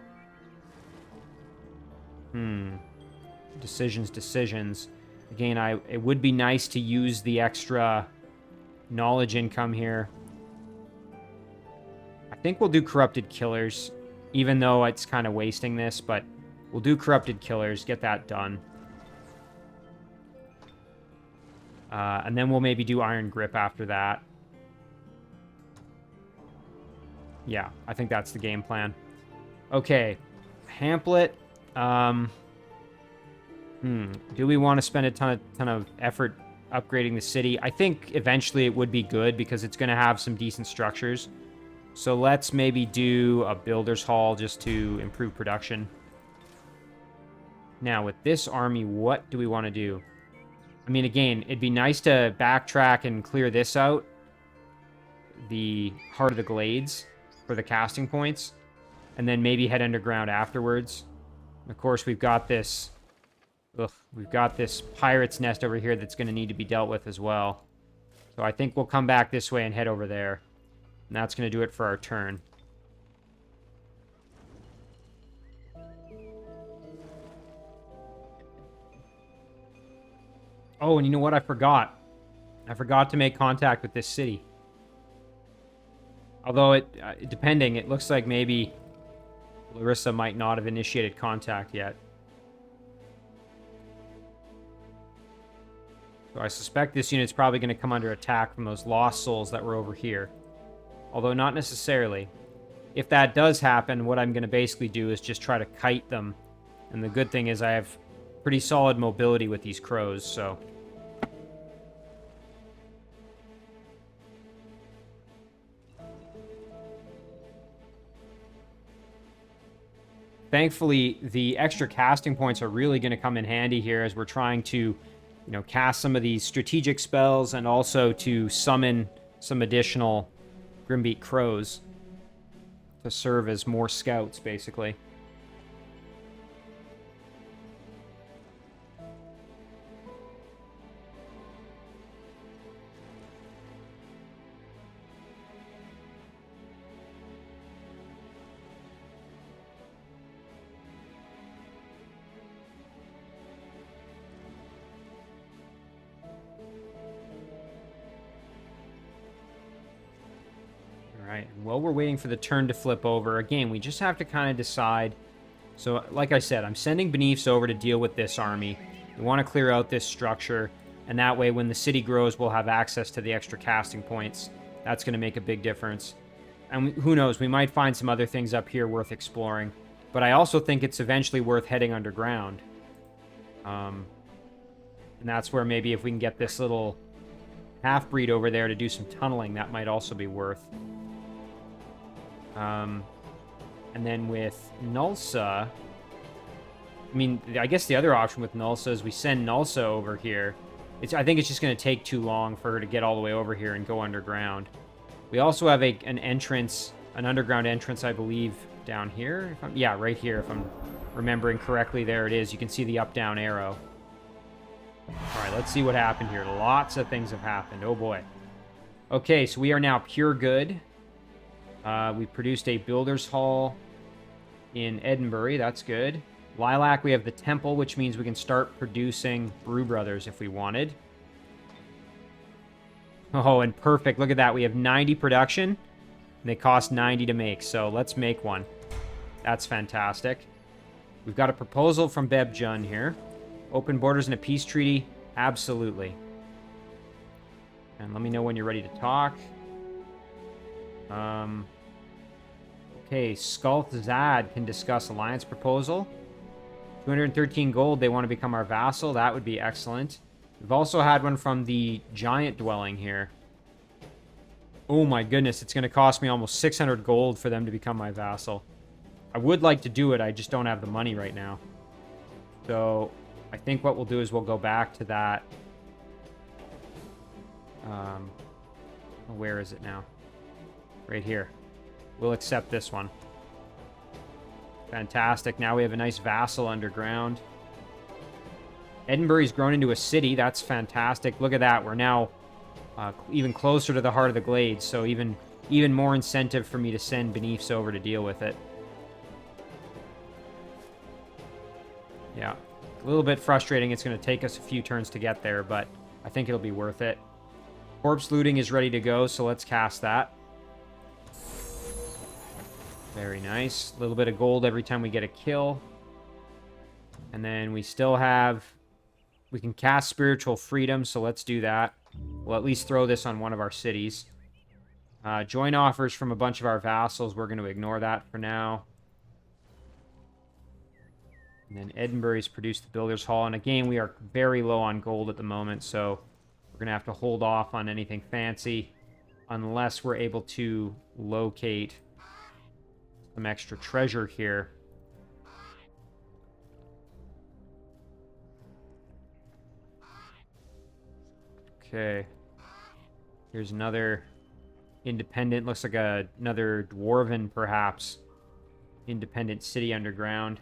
Decisions. Again, it would be nice to use the extra knowledge income here. I think we'll do Corrupted Killers. even though it's kind of wasting this, but we'll do Corrupted Killers, get that done. And then we'll maybe do Iron Grip after that. Yeah, I think that's the game plan. Okay, Hamlet. Do we want to spend a ton of effort upgrading the city? I think eventually it would be good because it's going to have some decent structures. So let's maybe do a Builder's Hall just to improve production. Now, with this army, what do we want to do? I mean, again, it'd be nice to backtrack and clear this out. The Heart of the Glades for the casting points. And then maybe head underground afterwards. Of course, we've got this... we've got this Pirate's Nest over here that's going to need to be dealt with as well. So I think we'll come back this way and head over there. And that's going to do it for our turn. Oh, and you know what? I forgot. I forgot to make contact with this city. Although, depending, it looks like maybe Larissa might not have initiated contact yet. So I suspect this unit's probably going to come under attack from those lost souls that were over here. Although not necessarily. If that does happen, what I'm going to basically do is just try to kite them. And the good thing is I have pretty solid mobility with these crows, so... Thankfully, the extra casting points are really going to come in handy here as we're trying to, you know, cast some of these strategic spells and also to summon some additional Grimbeak Crows to serve as more scouts, basically. Alright, while we're waiting for the turn to flip over, again, we just have to kind of decide. So, like I said, I'm sending Beneaths over to deal with this army. We want to clear out this structure, and that way when the city grows, we'll have access to the extra casting points. That's going to make a big difference. And who knows, we might find some other things up here worth exploring. But I also think it's eventually worth heading underground. And that's where maybe if we can get this little half-breed over there to do some tunneling, that might also be worth. And then with Gnulsa, I mean, I guess the other option with Gnulsa is we send Gnulsa over here. I think it's just going to take too long for her to get all the way over here and go underground. We also have an entrance, an underground entrance, I believe, down here. Yeah, right here, if I'm remembering correctly. There it is. You can see the up-down arrow. All right, let's see what happened here. Lots of things have happened. Oh, boy. Okay, so we are now pure good. We produced a Builder's Hall in Edinburgh. That's good. Lilac, we have the Temple, which means we can start producing Brew Brothers if we wanted. Oh, and perfect. Look at that. We have 90 production. And they cost 90 to make, so let's make one. That's fantastic. We've got a proposal from Beb Jun here. Open borders and a peace treaty. Absolutely. And let me know when you're ready to talk. Okay, Skulth Zad can discuss alliance proposal. 213 gold, they want to become our vassal. That would be excellent. We've also had one from the giant dwelling here. Oh my goodness, it's going to cost me almost 600 gold for them to become my vassal. I would like to do it, I just don't have the money right now. So, I think what we'll do is we'll go back to that. Where is it now? Right here. We'll accept this one. Fantastic. Now we have a nice vassal underground. Edinburgh's grown into a city. That's fantastic. Look at that. We're now even closer to the Heart of the Glades, so even more incentive for me to send Beneaths over to deal with it. Yeah. A little bit frustrating. It's going to take us a few turns to get there, but I think it'll be worth it. Corpse looting is ready to go, so let's cast that. Very nice. A little bit of gold every time we get a kill. And then we still have... We can cast Spiritual Freedom, so let's do that. We'll at least throw this on one of our cities. Join offers from a bunch of our vassals. We're going to ignore that for now. And then Edinburgh's produced the Builder's Hall. And again, we are very low on gold at the moment, so we're going to have to hold off on anything fancy unless we're able to locate some extra treasure here. Okay. Here's another independent, looks like another dwarven, perhaps, independent city underground.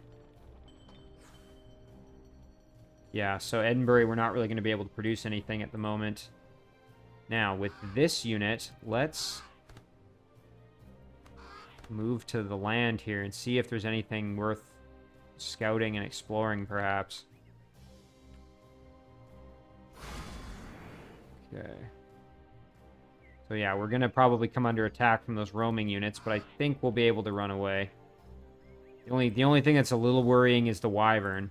Yeah, so Edinburgh, we're not really going to be able to produce anything at the moment. Now, with this unit, let's move to the land here and see if there's anything worth scouting and exploring, perhaps. Okay. So yeah, we're going to probably come under attack from those roaming units, but I think we'll be able to run away. The only thing that's a little worrying is the wyvern.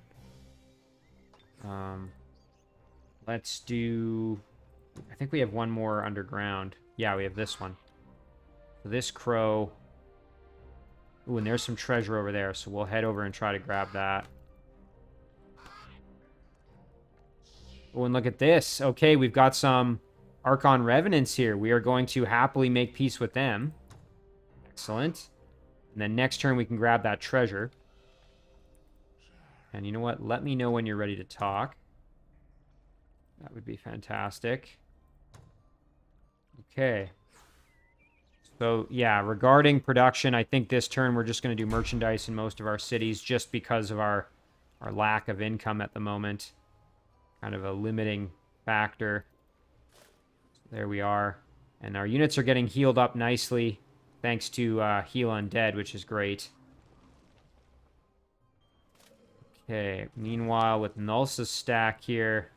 Let's do... I think we have one more underground. Yeah, we have this one. So this crow... Ooh, and there's some treasure over there, so we'll head over and try to grab that. Oh, and look at this. Okay, we've got some Archon Revenants here. We are going to happily make peace with them. Excellent. And then next turn we can grab that treasure. And you know what? Let me know when you're ready to talk. That would be fantastic. Okay. So, yeah, regarding production, I think this turn we're just going to do merchandise in most of our cities just because of our lack of income at the moment. Kind of a limiting factor. So there we are. And our units are getting healed up nicely thanks to Heal Undead, which is great. Okay, meanwhile, with Gnulsa's stack here,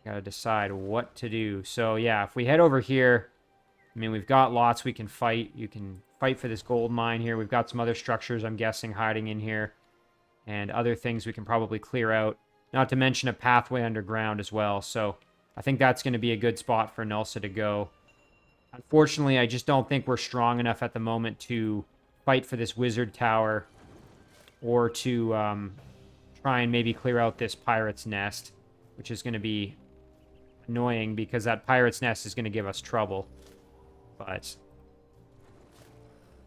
gotta decide what to do. So, yeah, if we head over here, I mean, we've got lots we can fight. You can fight for this gold mine here. We've got some other structures, I'm guessing, hiding in here. And other things we can probably clear out. Not to mention a pathway underground as well. So, I think that's going to be a good spot for Gnulsa to go. Unfortunately, I just don't think we're strong enough at the moment to fight for this wizard tower. Or to try and maybe clear out this pirate's nest, which is going to be annoying because that pirate's nest is going to give us trouble. But,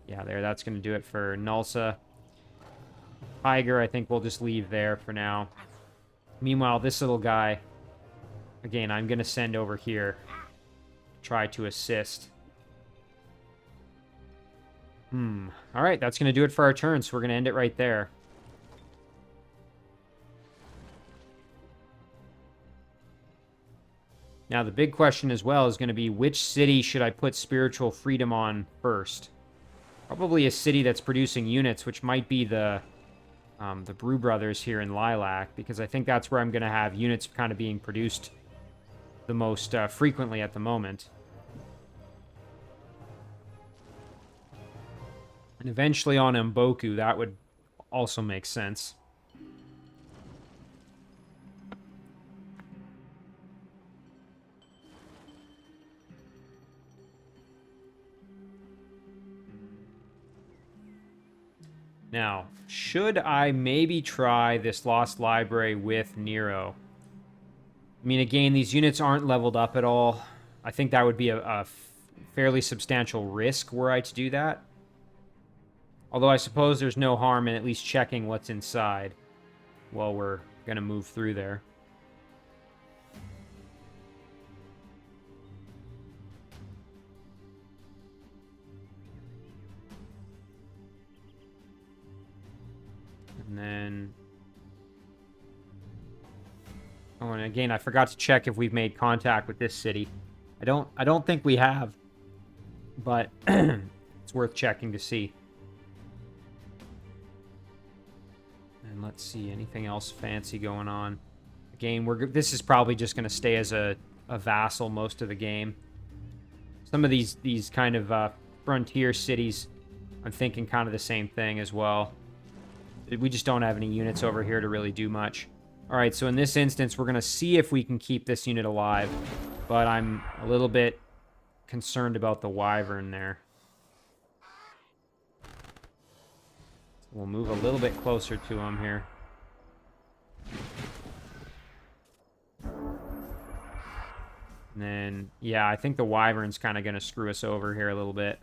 yeah, that's going to do it for Gnulsa. Tiger, I think we'll just leave there for now. Meanwhile, this little guy, again, I'm going to send over here to try to assist. Alright, that's going to do it for our turn, so we're going to end it right there. Now, the big question as well is going to be, which city should I put Spiritual Freedom on first? Probably a city that's producing units, which might be the Brew Brothers here in Lilac, because I think that's where I'm going to have units kind of being produced the most frequently at the moment. And eventually on Mboku, that would also make sense. Now, should I maybe try this Lost Library with Nero? I mean, again, these units aren't leveled up at all. I think that would be a fairly substantial risk were I to do that. Although I suppose there's no harm in at least checking what's inside while we're going to move through there. And then... Oh, and again, I forgot to check if we've made contact with this city. I don't think we have, but it's worth checking to see. And let's see, anything else fancy going on? Again, this is probably just going to stay as a vassal most of the game. Some of these kind of frontier cities, I'm thinking kind of the same thing as well. We just don't have any units over here to really do much. All right, so in this instance, we're going to see if we can keep this unit alive, but I'm a little bit concerned about the wyvern there. We'll move a little bit closer to him here. And then, yeah, I think the wyvern's kind of going to screw us over here a little bit.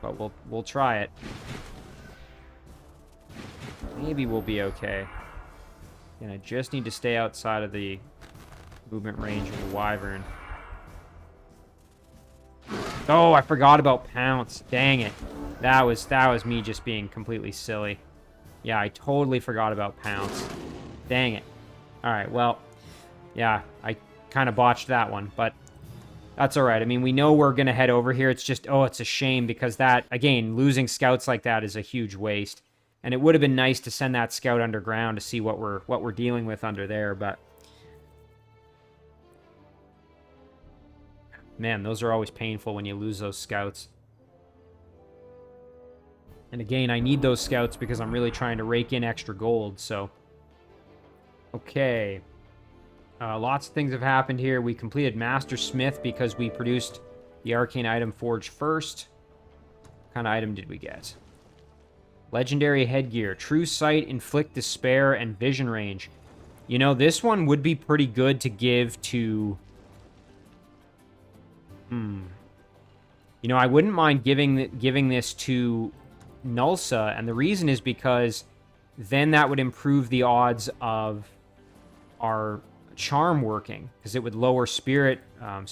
But we'll try it. Maybe we'll be okay. And I just need to stay outside of the movement range of the wyvern. Oh, I forgot about Pounce. Dang it. That was me just being completely silly. Yeah, I totally forgot about Pounce. Dang it. Alright, well, yeah, I kind of botched that one, but that's alright. I mean, we know we're going to head over here. It's just, oh, it's a shame because that, again, losing scouts like that is a huge waste. And it would have been nice to send that scout underground to see what we're dealing with under there, but man, those are always painful when you lose those scouts. And again, I need those scouts because I'm really trying to rake in extra gold, so. Okay. Lots of things have happened here. We completed Master Smith because we produced the arcane item Forge first. What kind of item did we get? Legendary headgear. True Sight, Inflict Despair, and Vision Range. You know, this one would be pretty good to give to... You know, I wouldn't mind giving this to Gnulsa, and the reason is because then that would improve the odds of our charm working, because it would lower spirit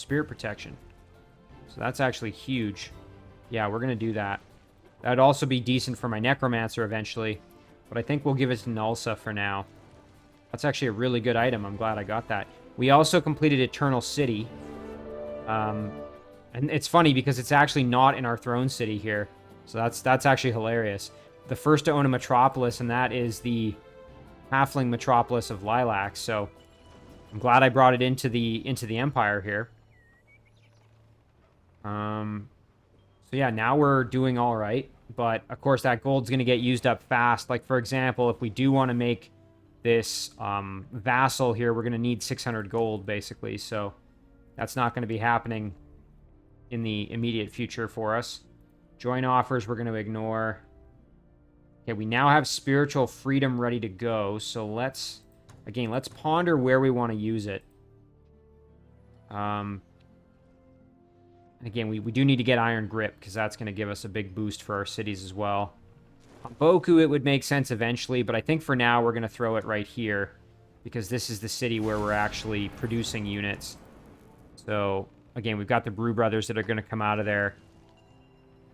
protection. So that's actually huge. Yeah, we're going to do that. That'd also be decent for my Necromancer eventually, but I think we'll give it to Gnulsa for now. That's actually a really good item. I'm glad I got that. We also completed Eternal City. And it's funny because it's actually not in our throne city here. So that's actually hilarious. The first to own a metropolis, and that is the halfling metropolis of Lilac. So I'm glad I brought it into the Empire here. So yeah, now we're doing all right. But of course that gold's going to get used up fast. Like for example, if we do want to make this vassal here, we're going to need 600 gold basically. So that's not going to be happening in the immediate future for us. Join offers we're going to ignore. Okay, we now have spiritual freedom ready to go. So let's ponder where we want to use it. Again, we do need to get Iron Grip because that's going to give us a big boost for our cities as well. On Boku, it would make sense eventually, but I think for now we're going to throw it right here because this is the city where we're actually producing units. So again, we've got the Brew Brothers that are going to come out of there.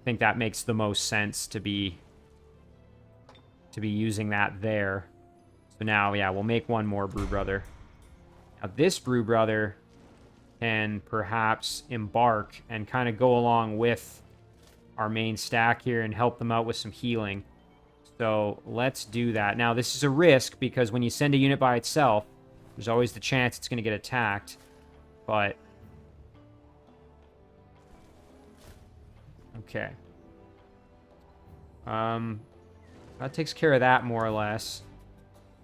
I think that makes the most sense to be using that there. So now, yeah, we'll make one more Brew Brother. Now this Brew Brother can perhaps embark and kind of go along with our main stack here and help them out with some healing. So let's do that. Now this is a risk because when you send a unit by itself, there's always the chance it's going to get attacked. But okay. That takes care of that more or less.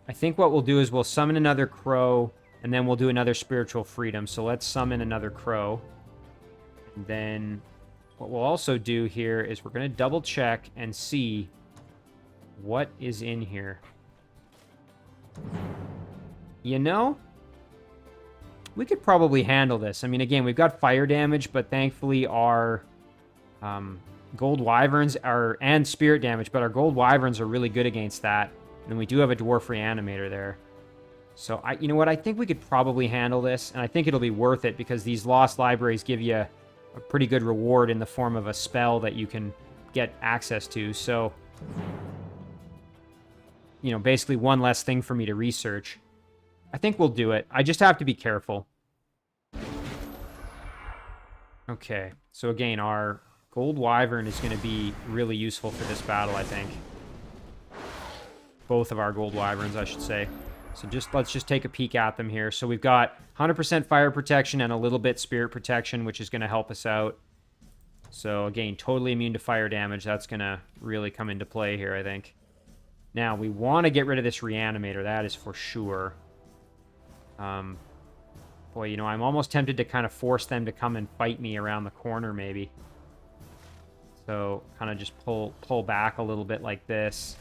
I think what we'll do is we'll summon another crow and then we'll do another spiritual freedom. So let's summon another crow. And then what we'll also do here is we're going to double check and see what is in here. You know, we could probably handle this. I mean, again, we've got fire damage, but thankfully our gold wyverns are, and spirit damage, but our gold wyverns are really good against that. And we do have a dwarf reanimator there. So, you know what, I think we could probably handle this, and I think it'll be worth it because these lost libraries give you a pretty good reward in the form of a spell that you can get access to. So, you know, basically one less thing for me to research. I think we'll do it. I just have to be careful. Okay, so again, our gold wyvern is going to be really useful for this battle, I think. Both of our gold wyverns, I should say. So let's just take a peek at them here. So we've got 100% fire protection and a little bit spirit protection, which is going to help us out. So again, totally immune to fire damage. That's going to really come into play here, I think. Now, we want to get rid of this reanimator. That is for sure. Boy, you know, I'm almost tempted to kind of force them to come and fight me around the corner, maybe. So kind of just pull back a little bit like this.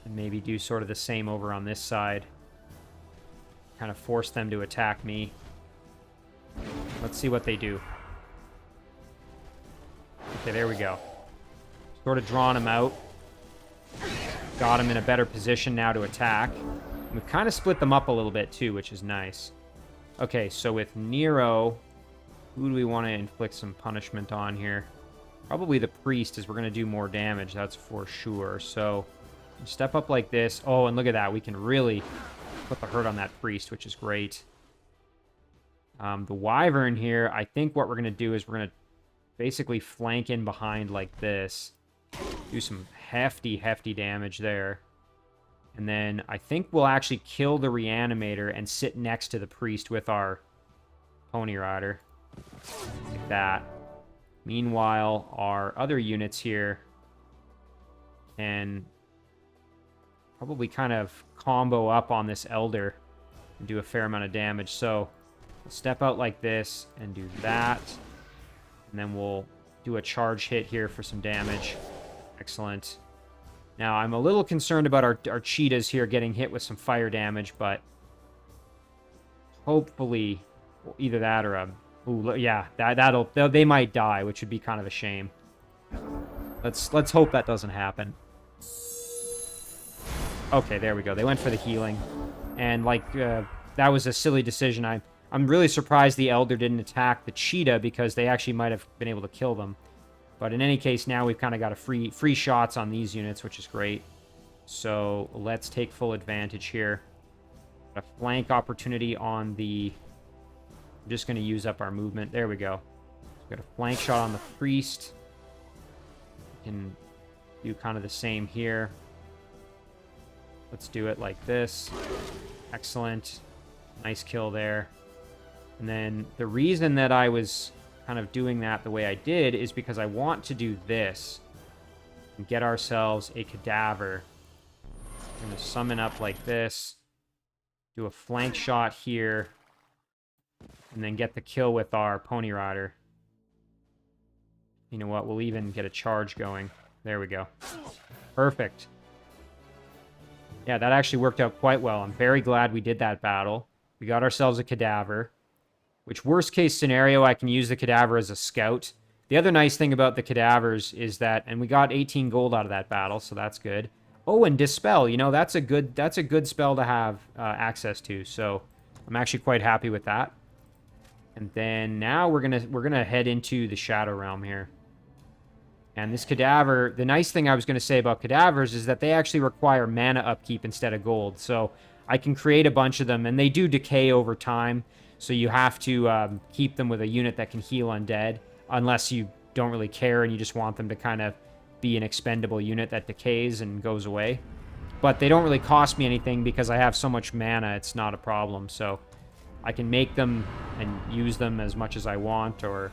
And maybe do sort of the same over on this side. Kind of force them to attack me. Let's see what they do. Okay, there we go. Sort of drawing them out. Got them in a better position now to attack. We've kind of split them up a little bit too, which is nice. Okay, so with Nero, who do we want to inflict some punishment on here? Probably the priest, as we're going to do more damage, that's for sure. So, step up like this. Oh, and look at that. We can really put the hurt on that priest, which is great. The wyvern here, I think what we're going to do is we're going to basically flank in behind like this. Do some hefty, hefty damage there. And then I think we'll actually kill the reanimator and sit next to the priest with our pony rider. Like that. Meanwhile, our other units here can probably kind of combo up on this elder and do a fair amount of damage. So we'll step out like this and do that. And then we'll do a charge hit here for some damage. Excellent. Now, I'm a little concerned about our cheetahs here getting hit with some fire damage, but hopefully either that or a... Ooh, yeah, they might die, which would be kind of a shame. Let's hope that doesn't happen. Okay, there we go. They went for the healing. And, like, that was a silly decision. I'm really surprised the Elder didn't attack the cheetah because they actually might have been able to kill them. But in any case, now we've kind of got a free shots on these units, which is great. So let's take full advantage here. A flank opportunity on the... I'm just going to use up our movement. There we go. We've got a flank shot on the priest. We can do kind of the same here. Let's do it like this. Excellent. Nice kill there. And then the reason that I was kind of doing that the way I did is because I want to do this and get ourselves a cadaver. I'm going to summon up like this, do a flank shot here, and then get the kill with our pony rider. You know what? We'll even get a charge going. There we go. Perfect. Yeah, that actually worked out quite well. I'm very glad we did that battle. We got ourselves a cadaver. Which, worst case scenario, I can use the cadaver as a scout. The other nice thing about the cadavers is that, and we got 18 gold out of that battle, so that's good. Oh, and Dispel, you know, that's a good spell to have access to, so I'm actually quite happy with that. And then now we're gonna head into the Shadow Realm here. And this cadaver, the nice thing I was gonna say about cadavers is that they actually require mana upkeep instead of gold, so I can create a bunch of them, and they do decay over time. So you have to keep them with a unit that can heal undead, unless you don't really care and you just want them to kind of be an expendable unit that decays and goes away. But they don't really cost me anything because I have so much mana, it's not a problem. So I can make them and use them as much as I want or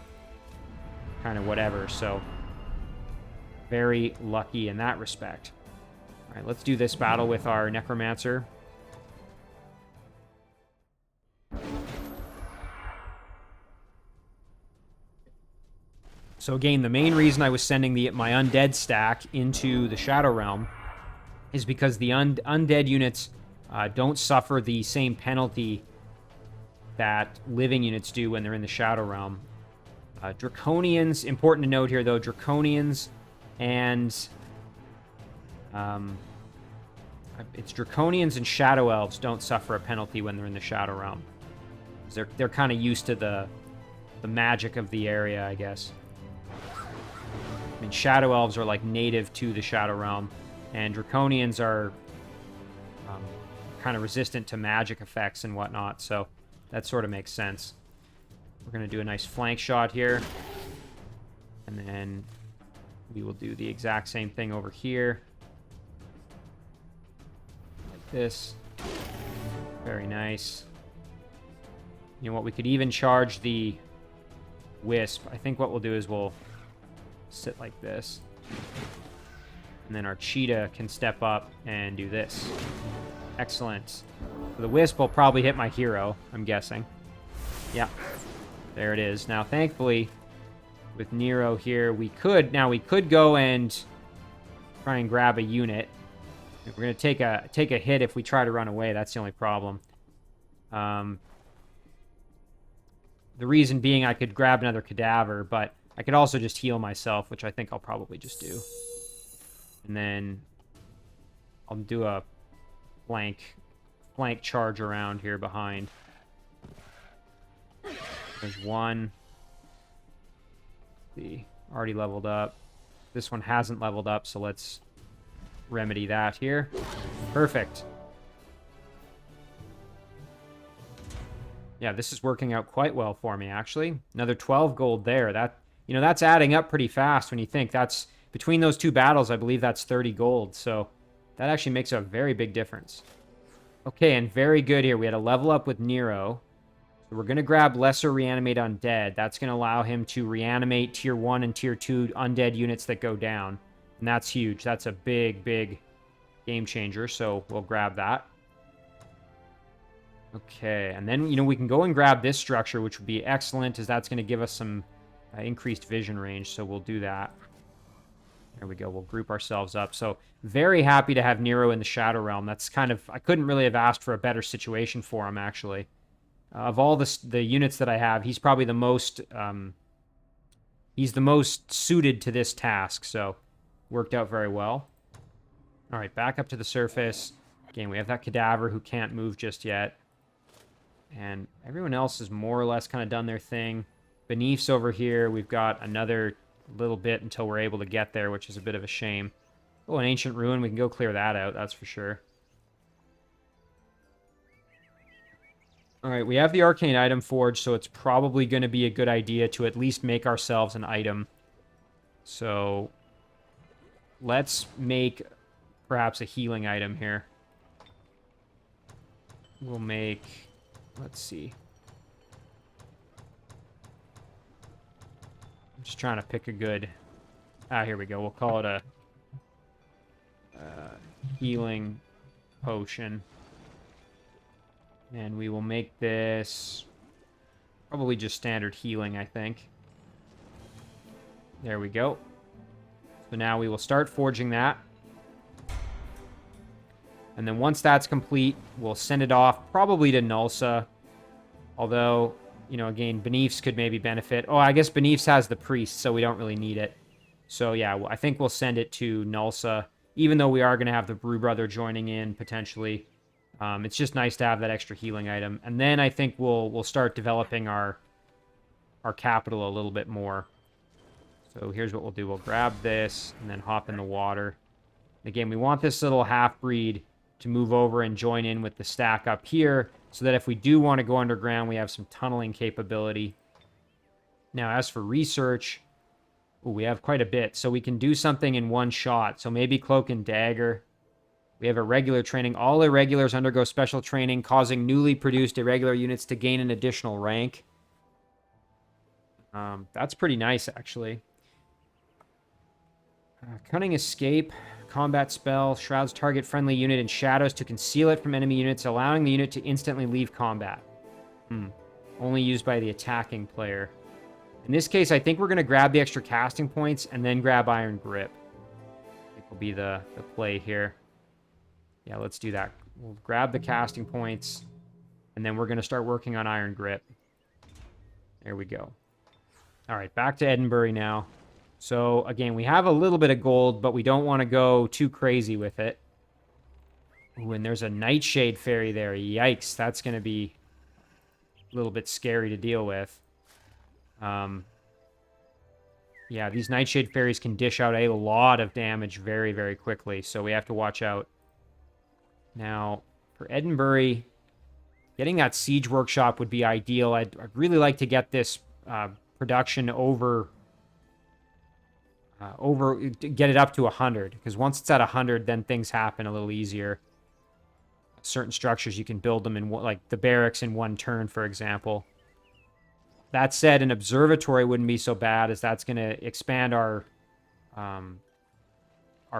kind of whatever. So very lucky in that respect. All right, let's do this battle with our Necromancer. So again, the main reason I was sending my undead stack into the Shadow Realm is because the undead units don't suffer the same penalty that living units do when they're in the Shadow Realm. Draconians, important to note here though, Draconians and... it's Draconians and Shadow Elves don't suffer a penalty when they're in the Shadow Realm. They're kind of used to the magic of the area, I guess. I mean, Shadow Elves are like native to the Shadow Realm, and Draconians are kind of resistant to magic effects and whatnot, so that sort of makes sense. We're going to do a nice flank shot here, and then we will do the exact same thing over here. this. Very nice. You know what? We could even charge the Wisp. I think what we'll do is we'll sit like this. And then our Cheetah can step up and do this. Excellent. So the Wisp will probably hit my hero, I'm guessing. Yeah. There it is. Now, thankfully, with Nero here, we could go and try and grab a unit. We're going to take a hit if we try to run away. That's the only problem. The reason being I could grab another cadaver, but I could also just heal myself, which I think I'll probably just do. And then I'll do a flank charge around here behind. There's one. See, already leveled up. This one hasn't leveled up, so let's remedy that here. Perfect. Yeah, this is working out quite well for me, actually. Another 12 gold there. That's adding up pretty fast when you think. That's between those two battles, I believe that's 30 gold. So that actually makes a very big difference. Okay, and very good here. We had a level up with Nero. So we're going to grab Lesser Reanimate Undead. That's going to allow him to reanimate Tier 1 and Tier 2 undead units that go down. And that's huge. That's a big, big game changer. So we'll grab that. Okay, and then, we can go and grab this structure, which would be excellent, as that's going to give us some increased vision range, so we'll do that. There we go, we'll group ourselves up. So, very happy to have Nero in the Shadow Realm. That's kind of, I couldn't really have asked for a better situation for him, actually. Of all the units that I have, he's probably the most, he's the most suited to this task, so worked out very well. All right, back up to the surface. Again, we have that cadaver who can't move just yet. And everyone else has more or less kind of done their thing. Beneath's over here. We've got another little bit until we're able to get there, which is a bit of a shame. Oh, an Ancient Ruin. We can go clear that out, that's for sure. All right, we have the Arcane Item Forge, so it's probably going to be a good idea to at least make ourselves an item. So let's make perhaps a healing item here. We'll make... Let's see. I'm just trying to pick a good... here we go. We'll call it a healing potion. And we will make this probably just standard healing, I think. There we go. So now we will start forging that. And then once that's complete, we'll send it off probably to Gnulsa. Although, again, Beneath's could maybe benefit. Oh, I guess Beneath's has the priest, so we don't really need it. So yeah, I think we'll send it to Gnulsa, even though we are going to have the Brew Brother joining in potentially. It's just nice to have that extra healing item. And then I think we'll start developing our capital a little bit more. So here's what we'll do. We'll grab this and then hop in the water. Again, we want this little half-breed to move over and join in with the stack up here, so that if we do want to go underground, we have some tunneling capability. Now, as for research, we have quite a bit, so we can do something in one shot. So maybe Cloak and Dagger. We have irregular training. All irregulars undergo special training, causing newly produced irregular units to gain an additional rank. That's pretty nice, actually. Cunning Escape. Combat spell. Shrouds target friendly unit in shadows to conceal it from enemy units, allowing the unit to instantly leave combat. Only used by the attacking player. In this case, I think we're going to grab the extra casting points and then grab Iron Grip. I think will be the play here. Yeah, let's do that. We'll grab the casting points, and then we're going to start working on Iron Grip. There we go. All right, back to Edinburgh now. So, again, we have a little bit of gold, but we don't want to go too crazy with it. Ooh, and there's a Nightshade Fairy there. Yikes, that's going to be a little bit scary to deal with. Yeah, these Nightshade Fairies can dish out a lot of damage very, very quickly, so we have to watch out. Now, for Edinburgh, getting that Siege Workshop would be ideal. I'd really like to get this production get it up to 100, because once it's at 100, then things happen a little easier. certain structures, you can build them in, like the barracks in 1 turn, for example. That said, an observatory wouldn't be so bad, as that's going to expand our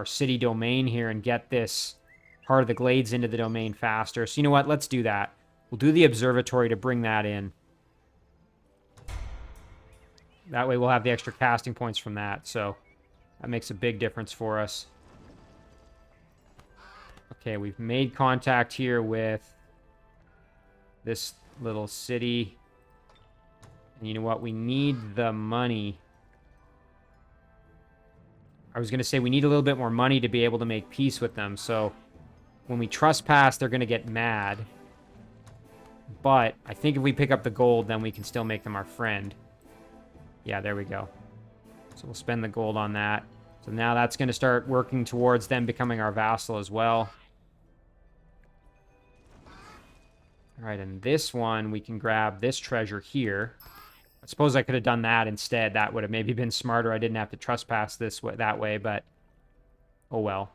city domain here and get this part of the glades into the domain faster. So you know what? Let's do that. We'll do the observatory to bring that in. That way we'll have the extra casting points from that. So that makes a big difference for us. Okay, we've made contact here with this little city. And you know what? We need the money. I was going to say we need a little bit more money to be able to make peace with them. So when we trespass, they're going to get mad. But I think if we pick up the gold, then we can still make them our friend. Yeah, there we go. So we'll spend the gold on that. So now that's going to start working towards them becoming our vassal as well. All right, and this one, we can grab this treasure here. I suppose I could have done that instead. That would have maybe been smarter. I didn't have to trespass that way, but oh well.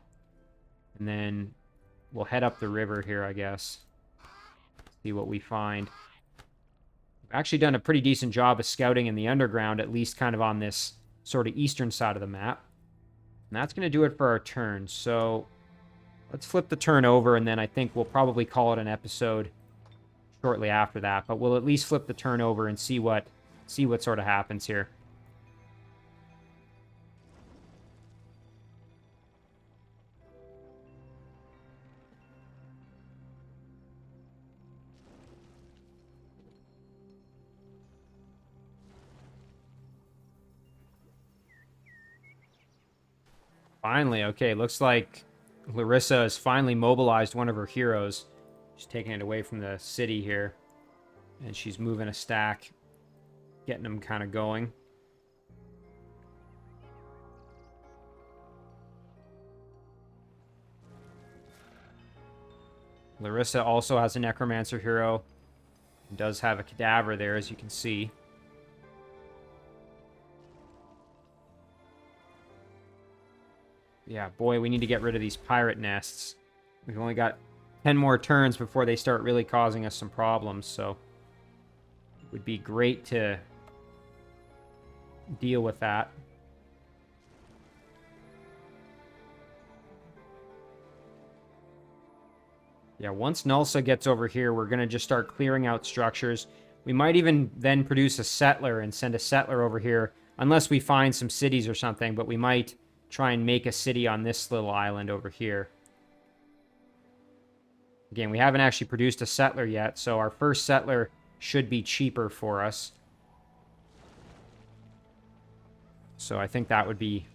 And then we'll head up the river here, I guess. See what we find. We've actually done a pretty decent job of scouting in the underground, at least kind of on this sort of eastern side of the map. And that's going to do it for our turn. So let's flip the turn over, and then I think we'll probably call it an episode shortly after that. But we'll at least flip the turn over and see what sort of happens here. Finally, okay, looks like Larissa has finally mobilized one of her heroes. She's taking it away from the city here. And she's moving a stack, getting them kind of going. Larissa also has a necromancer hero. And does have a cadaver there, as you can see. Yeah, boy, we need to get rid of these pirate nests. We've only got 10 more turns before they start really causing us some problems, so it would be great to deal with that. Yeah, once Gnulsa gets over here, we're going to just start clearing out structures. We might even then produce a settler and send a settler over here, unless we find some cities or something, but we might try and make a city on this little island over here. Again, we haven't actually produced a settler yet, so our first settler should be cheaper for us. So I think that would be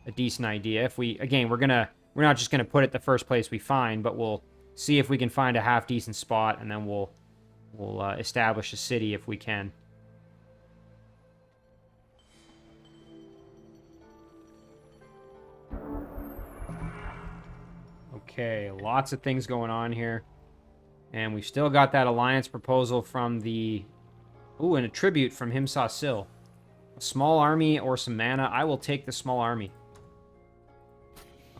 a decent idea. If we, again, we're not just gonna put it the first place we find, but we'll see if we can find a half decent spot, and then we'll establish a city if we can. Okay, lots of things going on here. And we've still got that alliance proposal from the... Ooh, and a tribute from Himsa Sil. A small army or some mana. I will take the small army.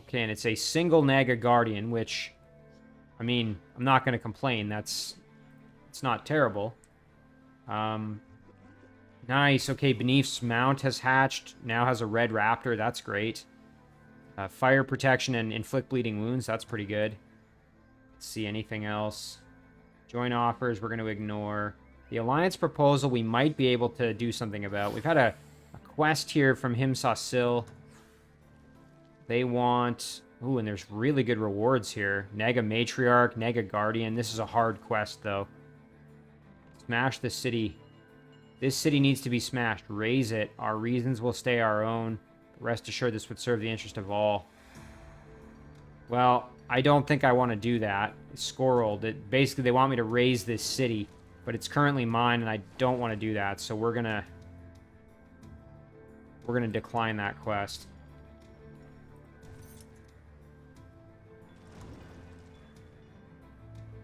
Okay, and it's a single Naga Guardian, which... I mean, I'm not going to complain. It's not terrible. Nice. Okay, Beneath's mount has hatched. Now has a red raptor. That's great. Fire protection and inflict bleeding wounds. That's pretty good. Let's see anything else. Join offers. We're going to ignore. The alliance proposal we might be able to do something about. We've had a quest here from Himsa Sil. They want... Ooh, and there's really good rewards here. Nega Matriarch, Nega Guardian. This is a hard quest, though. Smash the city. This city needs to be smashed. Raise it. Our reasons will stay our own. Rest assured this would serve the interest of all. Well, I don't think I want to do that. Score rolled. Basically, they want me to raise this city, but it's currently mine, and I don't want to do that, so we're gonna decline that quest.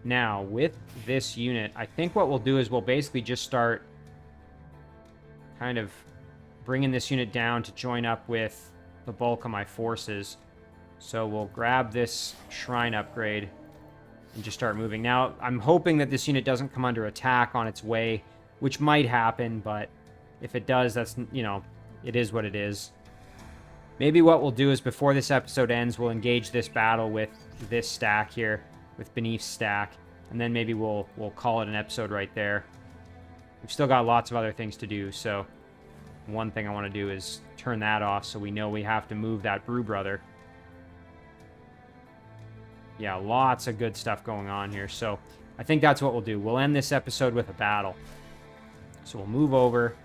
Now, with this unit, I think what we'll do is we'll basically just start kind of bringing this unit down to join up with the bulk of my forces. So we'll grab this shrine upgrade. and just start moving. Now, I'm hoping that this unit doesn't come under attack on its way, which might happen, but if it does, that's, you know, it is what it is. Maybe what we'll do is before this episode ends, we'll engage this battle with this stack here, with Beneath's stack, and then maybe we'll call it an episode right there. We've still got lots of other things to do, so one thing I want to do is turn that off so we know we have to move that Brew Brother. Yeah, lots of good stuff going on here, so I think that's what we'll do. We'll end this episode with a battle. So we'll move over.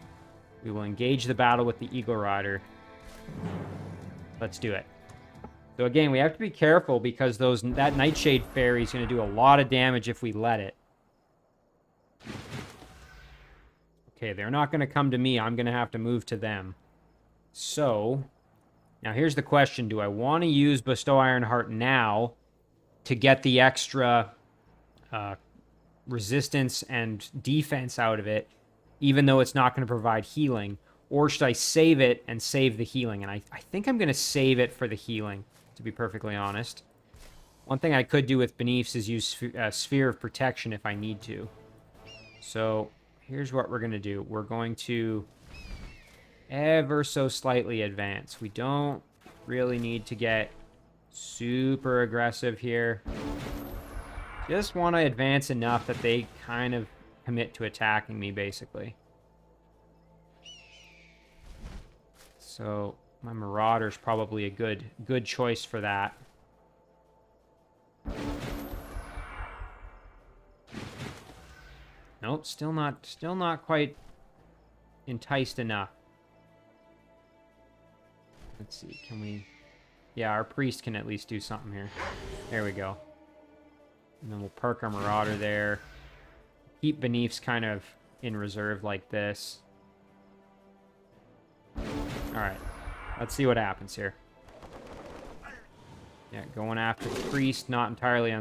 We will engage the battle with the Eagle Rider. Let's do it. So again, we have to be careful because that Nightshade Fairy is going to do a lot of damage if we let it. Okay, they're not going to come to me. I'm going to have to move to them. So, now here's the question. Do I want to use Bestow Ironheart now to get the extra resistance and defense out of it, even though it's not going to provide healing? Or should I save it and save the healing? And I think I'm going to save it for the healing, to be perfectly honest. One thing I could do with Beneaths is use Sphere of Protection if I need to. So here's what we're going to do. We're going to ever so slightly advance. We don't really need to get super aggressive here. Just want to advance enough that they kind of commit to attacking me, basically. So my Marauder's probably a good choice for that. Nope, still not quite enticed enough. Let's see, can we... Yeah, our Priest can at least do something here. There we go. And then we'll perk our Marauder there. Keep Beneaths kind of in reserve like this. Alright, let's see what happens here. Yeah, going after the Priest, not entirely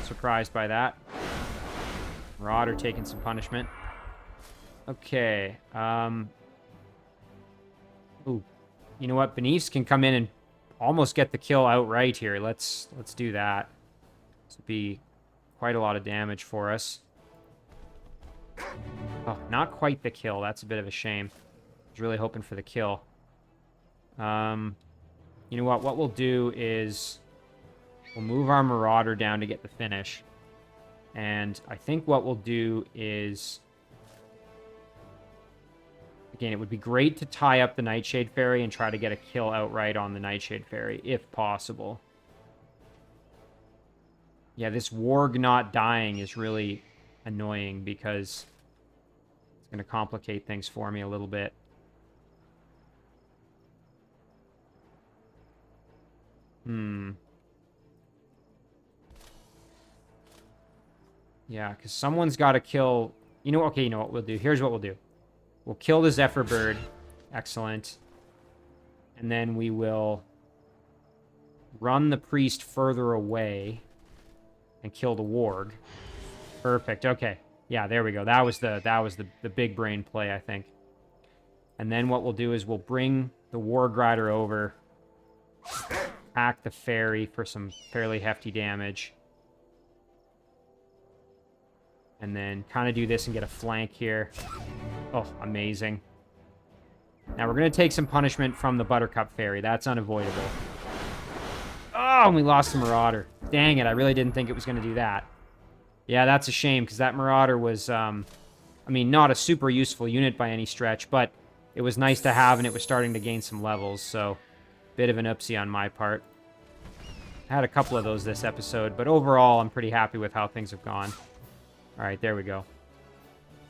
surprised by that. Marauder taking some punishment. Okay, ooh, you know what? Beneaths can come in and almost get the kill outright here. Let's do that. This would be quite a lot of damage for us. Oh, not quite the kill. That's a bit of a shame. I was really hoping for the kill. You know what? What we'll do is we'll move our Marauder down to get the finish. And I think what we'll do is... Again, it would be great to tie up the Nightshade Fairy and try to get a kill outright on the Nightshade Fairy, if possible. Yeah, this Warg not dying is really annoying because it's going to complicate things for me a little bit. Yeah, because someone's got to kill... You know, okay, you know what we'll do? Here's what we'll do. We'll kill the Zephyr Bird. Excellent. And then we will run the Priest further away and kill the Warg. Perfect. Okay. Yeah, there we go. That was the big brain play, I think. And then what we'll do is we'll bring the Warg Rider over, attack the Fairy for some fairly hefty damage. And then kind of do this and get a flank here. Oh, amazing. Now we're going to take some punishment from the Buttercup Fairy. That's unavoidable. Oh, and we lost the Marauder. Dang it, I really didn't think it was going to do that. Yeah, that's a shame, because that Marauder was, I mean, not a super useful unit by any stretch, but it was nice to have, and it was starting to gain some levels, so bit of an oopsie on my part. I had a couple of those this episode, but overall, I'm pretty happy with how things have gone. All right, there we go.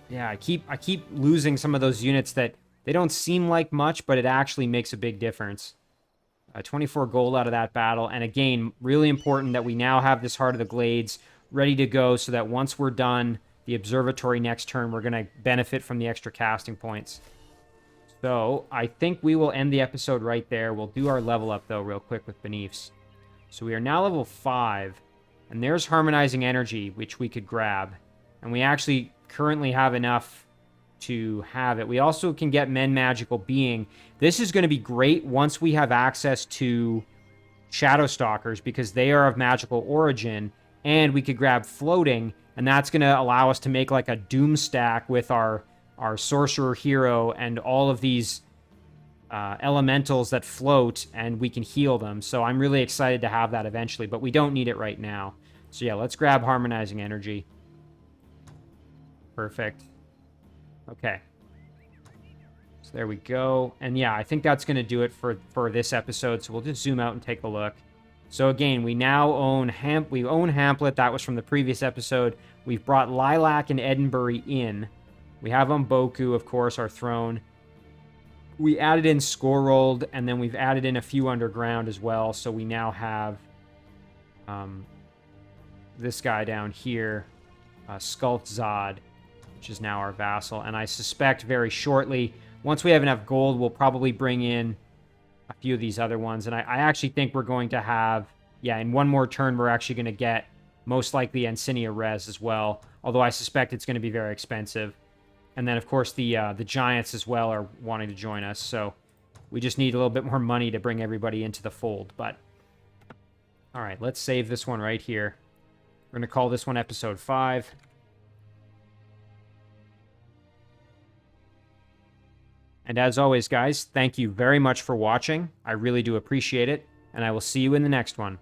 Yeah, I keep losing some of those units that they don't seem like much, but it actually makes a big difference. 24 gold out of that battle. And again, really important that we now have this Heart of the Glades ready to go so that once we're done the observatory next turn, we're going to benefit from the extra casting points. So I think we will end the episode right there. We'll do our level up, though, real quick with Beneaths. So we are now level 5. And there's Harmonizing Energy, which we could grab. And we actually currently have enough to have it. We also can get Men Magical Being. This is going to be great once we have access to Shadow Stalkers because they are of magical origin and we could grab floating, and that's going to allow us to make like a doom stack with our sorcerer hero and all of these elementals that float, and we can heal them. So I'm really excited to have that eventually, but we don't need it right now. So yeah, let's grab harmonizing energy. Perfect. Okay. So there we go. And yeah, I think that's going to do it for this episode. So we'll just zoom out and take a look. So again, we now own Hamlet. That was from the previous episode. We've brought Lilac and Edinburgh in. We have Mboku, of course, our throne. We added in Skorold, and then we've added in a few underground as well. So we now have this guy down here, Skultzad, which is now our vassal. And I suspect very shortly, once we have enough gold, we'll probably bring in a few of these other ones. And I actually think we're going to have, yeah, in one more turn, we're actually going to get most likely Ancinia Res as well. Although I suspect it's going to be very expensive. And then, of course, the Giants as well are wanting to join us. So we just need a little bit more money to bring everybody into the fold. But, all right, let's save this one right here. We're going to call this one Episode 5. And as always, guys, thank you very much for watching. I really do appreciate it. And I will see you in the next one.